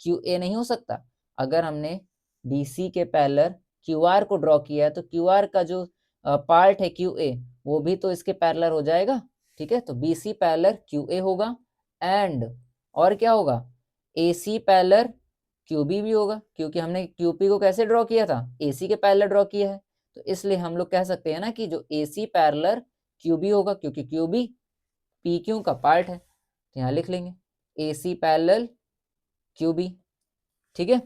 Q A नहीं हो सकता। अगर हमने बी सी के पैरेलल क्यू आर को ड्रॉ किया है तो क्यू आर का जो पार्ट है क्यू ए वो भी तो इसके पैरेलल हो जाएगा। ठीक है, तो B C parallel Q A होगा, एंड और क्या होगा, A C parallel Q B भी होगा, क्योंकि हमने क्यू पी को कैसे ड्रॉ किया था, ए सी के पैरेलल ड्रॉ किया है। तो इसलिए हम लोग कह सकते हैं ना कि जो ए सी पैरेलल क्यू बी होगा, क्योंकि क्यू बी पी क्यू का पार्ट है, तो यहाँ लिख लेंगे ए सी पैरेलल क्यू बी। ठीक है,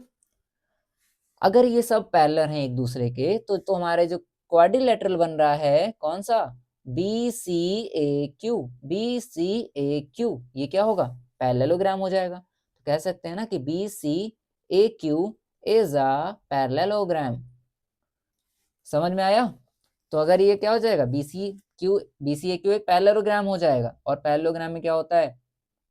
अगर ये सब पैरेलल हैं एक दूसरे के तो हमारे जो क्वाड्रिलेटरल बन रहा है कौन सा, B C A Q, B C A Q, ये क्या होगा, पैरेललोग्राम हो जाएगा। तो कह सकते हैं ना कि B C A Q is a parallelogram. समझ में आया, तो अगर ये क्या हो जाएगा, बी सी ए क्यू एक पैरेललोग्राम हो जाएगा, और पैरेललोग्राम में क्या होता है,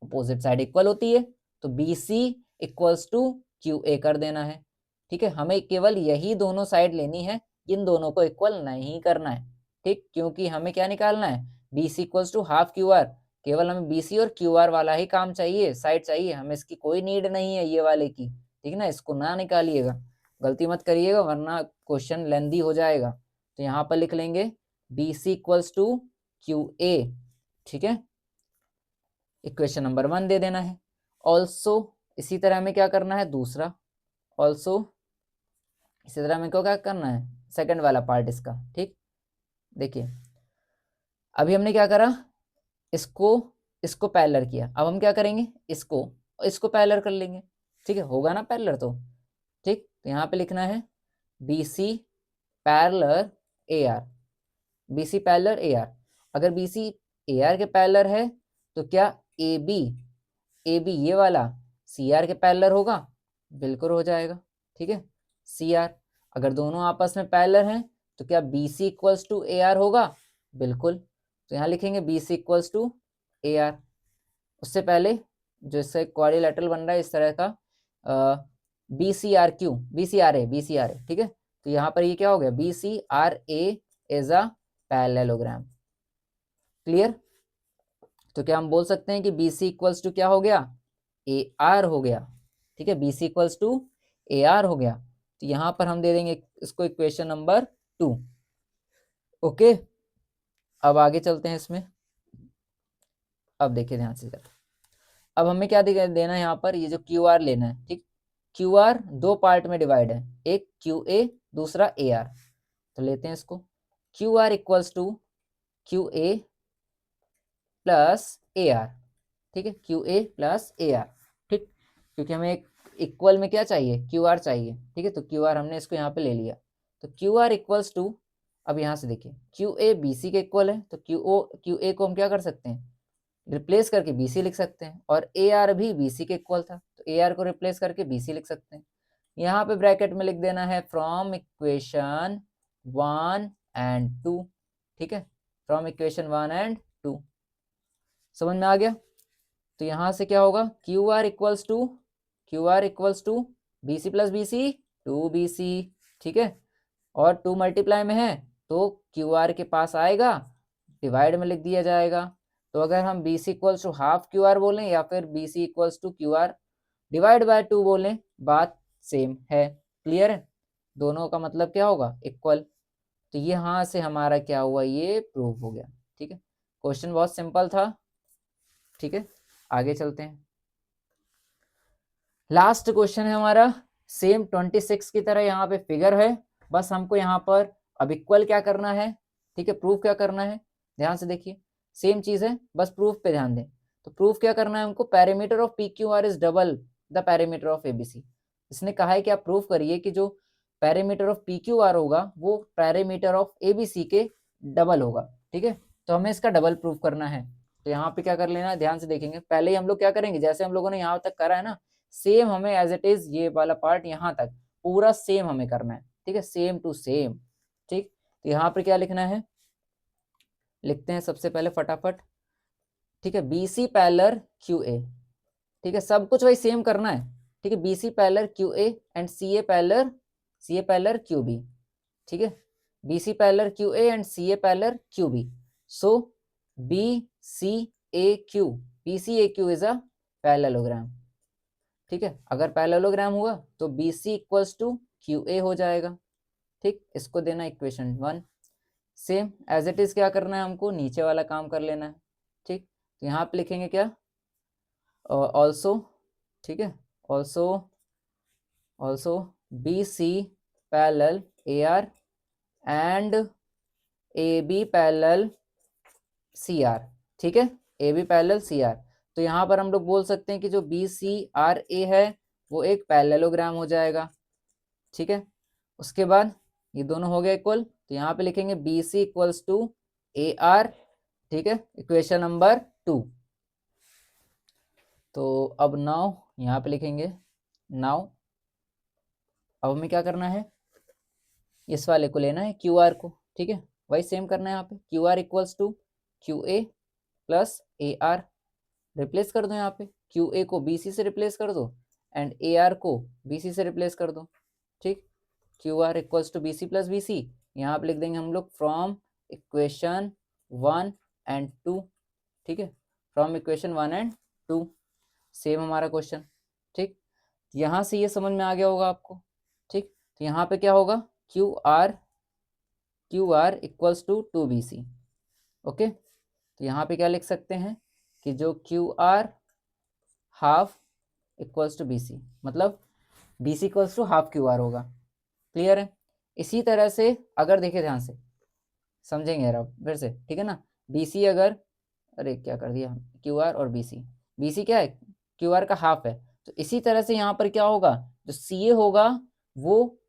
अपोजिट साइड इक्वल होती है, तो B C equals to Q A कर देना है। ठीक है, हमें केवल यही दोनों साइड लेनी है, इन दोनों को इक्वल नहीं करना है। ठीक, क्योंकि हमें क्या निकालना है, B C equals to half Q R, केवल हमें बी सी और क्यू आर वाला ही काम चाहिए, साइड चाहिए, हमें इसकी कोई नीड नहीं है ये वाले की। ठीक ना, इसको ना निकालिएगा, गलती मत करिएगा वरना क्वेश्चन लेंदी हो जाएगा। तो यहाँ पर लिख लेंगे B C equals to Q A. ठीक है, इक्वेशन नंबर 1 दे देना है। ऑल्सो इसी तरह हमें क्या करना है, दूसरा ऑल्सो इसी तरह हमें क्या करना है, सेकंड वाला पार्ट इसका। ठीक, देखिए अभी हमने क्या करा, इसको पैरेलल किया, अब हम क्या करेंगे, इसको पैरेलल कर लेंगे, ठीक है, होगा ना पैरेलल तो, ठीक। तो यहाँ पे लिखना है B C parallel A R, B C parallel A R. अगर बी सी ए आर के पैरेलल है तो क्या ए बी ये वाला सी आर के पैरेलल होगा, बिल्कुल हो जाएगा, ठीक है। सी आर, अगर दोनों आपस में पैरेलल हैं तो क्या B C equals to A R होगा, बिल्कुल। तो यहाँ लिखेंगे B C equals to A R. उससे पहले जो इससे क्वाड्रिलेटरल बन रहा है इस तरह का, B C R Q, B C R A, ठीक है। तो यहाँ पर ये क्या हो गया, B C R A is a parallelogram, clear. तो क्या हम बोल सकते हैं कि बी सी इक्वल्स टू क्या हो गया, ए आर हो गया, ठीक है, B C equals to A R हो गया। तो यहाँ पर हम दे देंगे इसको इक्वेशन नंबर 2, ओके। अब आगे चलते हैं इसमें। अब देखिए ध्यान से जरा, अब हमें क्या देना है यहाँ पर, ये जो क्यू आर लेना है, ठीक। क्यू आर दो पार्ट में डिवाइड है, एक क्यू ए दूसरा ए आर। तो लेते हैं इसको, Q R equals to Q A plus A R, ठीक है, Q A plus A R, ठीक। क्योंकि हमें एक इक्वल में क्या चाहिए, क्यू आर चाहिए, ठीक है। तो क्यू आर हमने इसको यहाँ पे ले लिया, तो क्यू आर इक्वल्स टू, अब यहाँ से देखिए क्यू ए बी सी के इक्वल है, तो क्यू ए को हम क्या कर सकते हैं, रिप्लेस करके बी सी लिख सकते हैं, और ए आर भी बी सी के इक्वल था, तो ए आर को रिप्लेस करके बी सी लिख सकते हैं। यहाँ पे ब्रैकेट में लिख देना है फ्रॉम इक्वेशन 1 एंड 2, ठीक है, फ्रॉम इक्वेशन 1 एंड 2, समझ में आ गया। तो यहाँ से क्या होगा, Q R equals to B C plus B C, two B C, ठीक है, और 2 मल्टीप्लाई में है तो क्यू आर के पास आएगा, डिवाइड में लिख दिया जाएगा। तो अगर हम B C equals to half Q R बोलें या फिर B C equals to Q R divide by 2 बोलें, बात सेम है, क्लियर है, दोनों का मतलब क्या होगा, इक्वल। तो यहाँ से हमारा क्या हुआ, ये प्रूव हो गया, ठीक है। क्वेश्चन बहुत सिंपल था, ठीक है। आगे चलते हैं, लास्ट क्वेश्चन है हमारा, सेम 26 की तरह यहाँ पे फिगर है, बस हमको यहाँ पर अब इक्वल क्या करना है, ठीक है, प्रूफ क्या करना है, ध्यान से देखिए, सेम चीज है, बस प्रूफ पे ध्यान दें। तो प्रूफ क्या करना है हमको, parameter of P Q are is double the parameter of ABC. इसने कहा है कि आप प्रूफ करिए कि जो parameter of P Q R होगा वो पैरामीटर ऑफ एबीसी के डबल होगा, ठीक है। तो हमें इसका डबल प्रूफ करना है। तो यहाँ पे क्या कर लेना है, ध्यान से देखेंगे, पहले ही हम लोग क्या करेंगे, जैसे हम लोगों ने यहाँ तक करा है ना, सेम हमें एज इट इज ये वाला पार्ट यहाँ तक पूरा सेम हमें करना है, ठीक है, सेम टू सेम, ठीक। तो यहाँ पर क्या लिखना है, लिखते हैं सबसे पहले फटाफट, ठीक है, B C parallel Q A, ठीक है, सब कुछ वही सेम करना है, ठीक है, B C parallel Q A and C A parallel Q B, ठीक है, B C parallel Q A and C A parallel Q B. So B C A Q, B C A Q is a parallelogram, ठीक है। अगर parallelogram हुआ तो B C equals to Q A हो जाएगा, ठीक। इसको देना equation 1, same as it is क्या करना है हमको, नीचे वाला काम कर लेना है, ठीक। तो यहाँ पे लिखेंगे क्या, ऑल्सो, ठीक है, also B C parallel A R and A B parallel C R, ठीक है, A B parallel C R. तो यहाँ पर हम लोग बोल सकते हैं कि जो बी सी आर ए है वो एक पैरेललोग्राम हो जाएगा, ठीक है। उसके बाद ये दोनों हो गए इक्वल, तो यहाँ पे लिखेंगे B C equals to A R, ठीक है, इक्वेशन नंबर 2। तो अब नाउ यहाँ पे लिखेंगे, नाउ अब हमें क्या करना है, इस वाले को लेना है क्यू आर को, ठीक है, वही सेम करना है यहाँ पे, Q R equals to Q A plus A R, replace कर दो यहाँ पे, क्यू ए को बी सी से रिप्लेस कर दो एंड ए आर को बी सी से रिप्लेस कर दो, ठीक। Q R equals to B C plus B C, यहाँ पे लिख देंगे हम लोग फ्रॉम इक्वेशन 1 एंड 2, ठीक है, फ्रॉम इक्वेशन 1 एंड 2, सेम हमारा क्वेश्चन, ठीक। यहाँ से ये समझ में आ गया होगा आपको, ठीक। तो यहाँ पे क्या होगा, Q R equals to 2bc, okay. तो यहाँ पे क्या लिख सकते हैं कि जो Q R half equals to B C, मतलब B C equals to half Q R होगा, क्लियर है। इसी तरह से अगर देखें ध्यान से, समझेंगे यार आप फिर से, ठीक है ना, BC अगर, अरे क्या कर दिया, QR और BC क्या है, QR का हाफ है। तो इसी तरह से यहाँ पर क्या होगा, जो CA होगा वो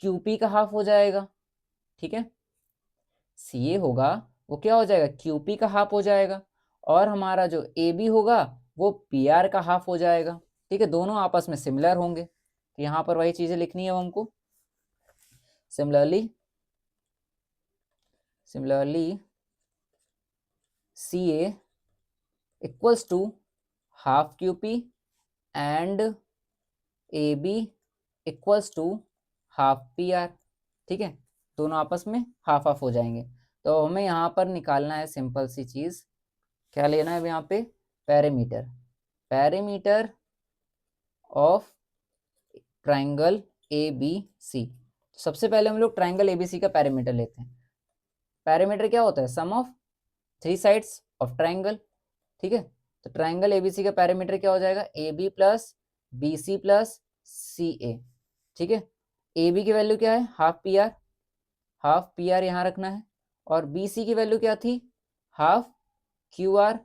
QP का हाफ हो जाएगा। ठीक है, CA होगा वो क्या हो जाएगा, QP का हाफ हो जाएगा, और हमारा जो AB होगा वो PR का हाफ हो जाएगा। ठीक है, दोनों आपस में सिमिलर होंगे, तो यहाँ पर वही चीजें लिखनी है हमको। Similarly CA equals to half QP and AB equals to half PR। ठीक है, दोनों आपस में हाफ हाफ हो जाएंगे। तो हमें यहाँ पर निकालना है सिंपल सी चीज, क्या लेना है यहाँ पे, पैरामीटर ऑफ ट्राइंगल ABC। सबसे पहले हम लोग ट्राइंगल ABC का पैरामीटर लेते हैं। पैरामीटर क्या होता है, सम ऑफ 3 साइड्स ऑफ ट्राइंगल। ठीक है, तो ट्राइंगल ABC का पैरामीटर क्या हो जाएगा, AB plus BC plus CA। ठीक है, AB की वैल्यू क्या है, हाफ PR यहाँ रखना है, और BC की वैल्यू क्या थी, हाफ QR,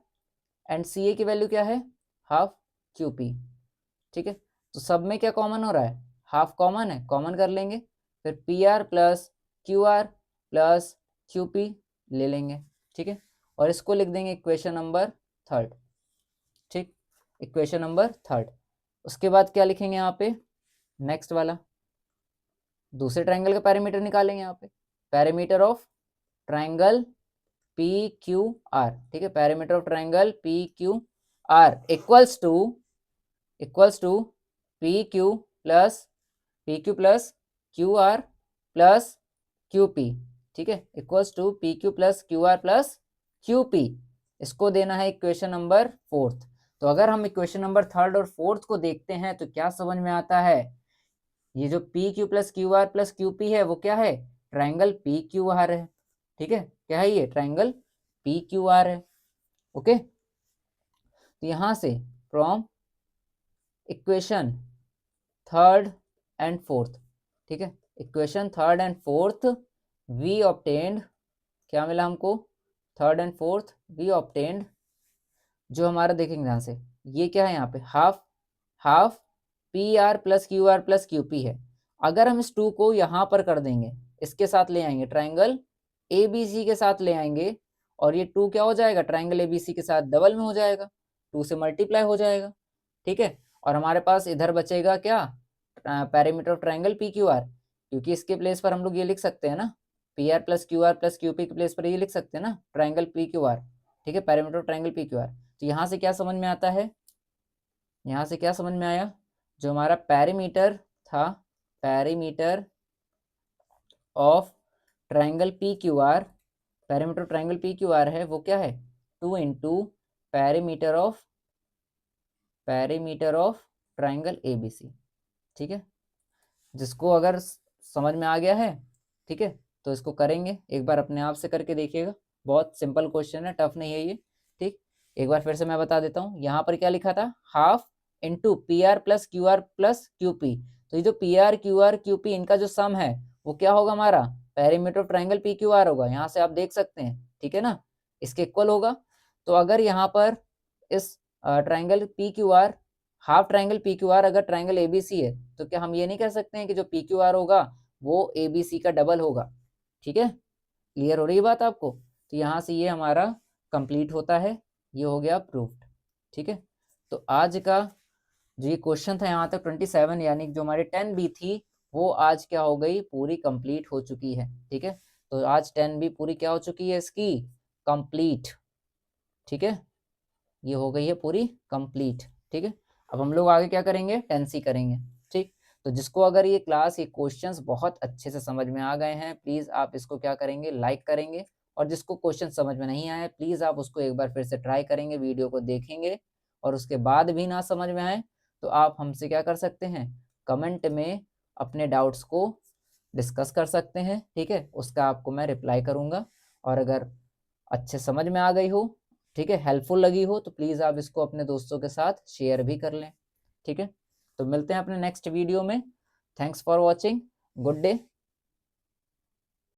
एंड CA की वैल्यू क्या है, हाफ QP। ठीक है, तो सब में क्या कॉमन हो रहा है, हाफ कॉमन है, कॉमन कर लेंगे, फिर PR plus QR plus QP ले लेंगे। ठीक है, और इसको लिख देंगे इक्वेशन नंबर 3। ठीक, इक्वेशन नंबर 3। उसके बाद क्या लिखेंगे यहाँ पे, नेक्स्ट वाला दूसरे ट्राइंगल का पैरामीटर निकालेंगे यहाँ पे, पैरामीटर ऑफ ट्राइंगल PQR। ठीक है, parameter of triangle PQR equals to PQ plus QR plus QP। ठीक है, equals to PQ plus QR plus QP। इसको देना है इक्वेशन नंबर 4। तो अगर हम इक्वेशन नंबर 3 और 4 को देखते हैं तो क्या समझ में आता है, ये जो PQ plus QR plus QP है वो क्या है, ट्राइंगल PQR है। ठीक है, क्या है ये, ट्राइंगल PQR है। ओके, तो यहां से फ्रॉम इक्वेशन 3 एंड 4, ठीक है, इक्वेशन 3 एंड 4 वी ऑब्टेन्ड, क्या मिला हमको, 3 एंड 4 वी ऑब्टेन्ड, जो हमारा देखेंगे ध्यान से, ये क्या है यहाँ पे, half PR plus QR plus QP है। अगर हम इस 2 को यहाँ पर कर देंगे, इसके साथ ले आएंगे, ट्राइंगल ABC के साथ ले आएंगे, और ये 2 क्या हो जाएगा, ट्राइंगल ABC के साथ डबल में हो जाएगा, 2 से मल्टीप्लाई हो जाएगा। ठीक है, और हमारे पास इधर बचेगा क्या, पैरामीटर ऑफ ट्राइंगल PQR, क्योंकि इसके प्लेस पर हम लोग ये लिख सकते हैं ना, PR plus QR plus QP के प्लेस पर ये लिख सकते हैं ना, ट्राइंगल PQR। ठीक है, पैरामीटर ऑफ ट्राइंगल PQR। तो यहाँ से क्या समझ में आता है, यहाँ से क्या समझ में आया, जो हमारा पैरामीटर था, parameter of triangle PQR, parameter of triangle PQR है वो क्या है, 2 into parameter of triangle ABC। ठीक है, जिसको अगर समझ में आ गया है, ठीक है, तो इसको करेंगे, एक बार अपने आप से करके देखिएगा, बहुत सिंपल क्वेश्चन है, टफ नहीं है ये। ठीक, एक बार फिर से मैं बता देता हूँ, यहाँ पर क्या लिखा था, half into PR plus QR plus QP। तो ये जो PR QR QP इनका जो सम है वो क्या होगा, हमारा पैरामीटर ऑफ ट्राइंगल PQR होगा, यहाँ से आप देख सकते हैं। ठीक है ना, इसके इक्वल होगा। तो अगर यहाँ पर इस triangle PQR, half triangle PQR अगर ट्राइंगल ABC है, तो क्या हम ये नहीं कह सकते हैं कि जो PQR होगा वो ABC का डबल होगा। ठीक है, क्लियर हो रही है बात आपको। तो यहाँ से ये हमारा कंप्लीट होता है, ये हो गया प्रूफ्ड। ठीक है, तो आज का जो ये क्वेश्चन था यहाँ तक 27, यानी जो हमारी 10B थी वो आज क्या हो गई, पूरी कंप्लीट हो चुकी है। ठीक है, तो आज 10B पूरी क्या हो चुकी है, इसकी कंप्लीट। ठीक है, ये हो गई है पूरी कंप्लीट। ठीक है, अब हम लोग आगे क्या करेंगे, 10C करेंगे। ठीक, तो जिसको अगर ये क्लास, ये क्वेश्चंस बहुत अच्छे से समझ में आ गए हैं, प्लीज़ आप इसको क्या करेंगे, लाइक करेंगे, और जिसको क्वेश्चन समझ में नहीं आए प्लीज़ आप उसको एक बार फिर से ट्राई करेंगे, वीडियो को देखेंगे, और उसके बाद भी ना समझ में आए तो आप हमसे क्या कर सकते हैं, कमेंट में अपने डाउट्स को डिस्कस कर सकते हैं। ठीक है, उसका आपको मैं रिप्लाई करूँगा, और अगर अच्छे समझ में आ गई हो, ठीक है, हेल्पफुल लगी हो, तो प्लीज़ आप इसको अपने दोस्तों के साथ शेयर भी कर लें। ठीक है, तो मिलते हैं अपने नेक्स्ट वीडियो में। Thanks for watching, good day.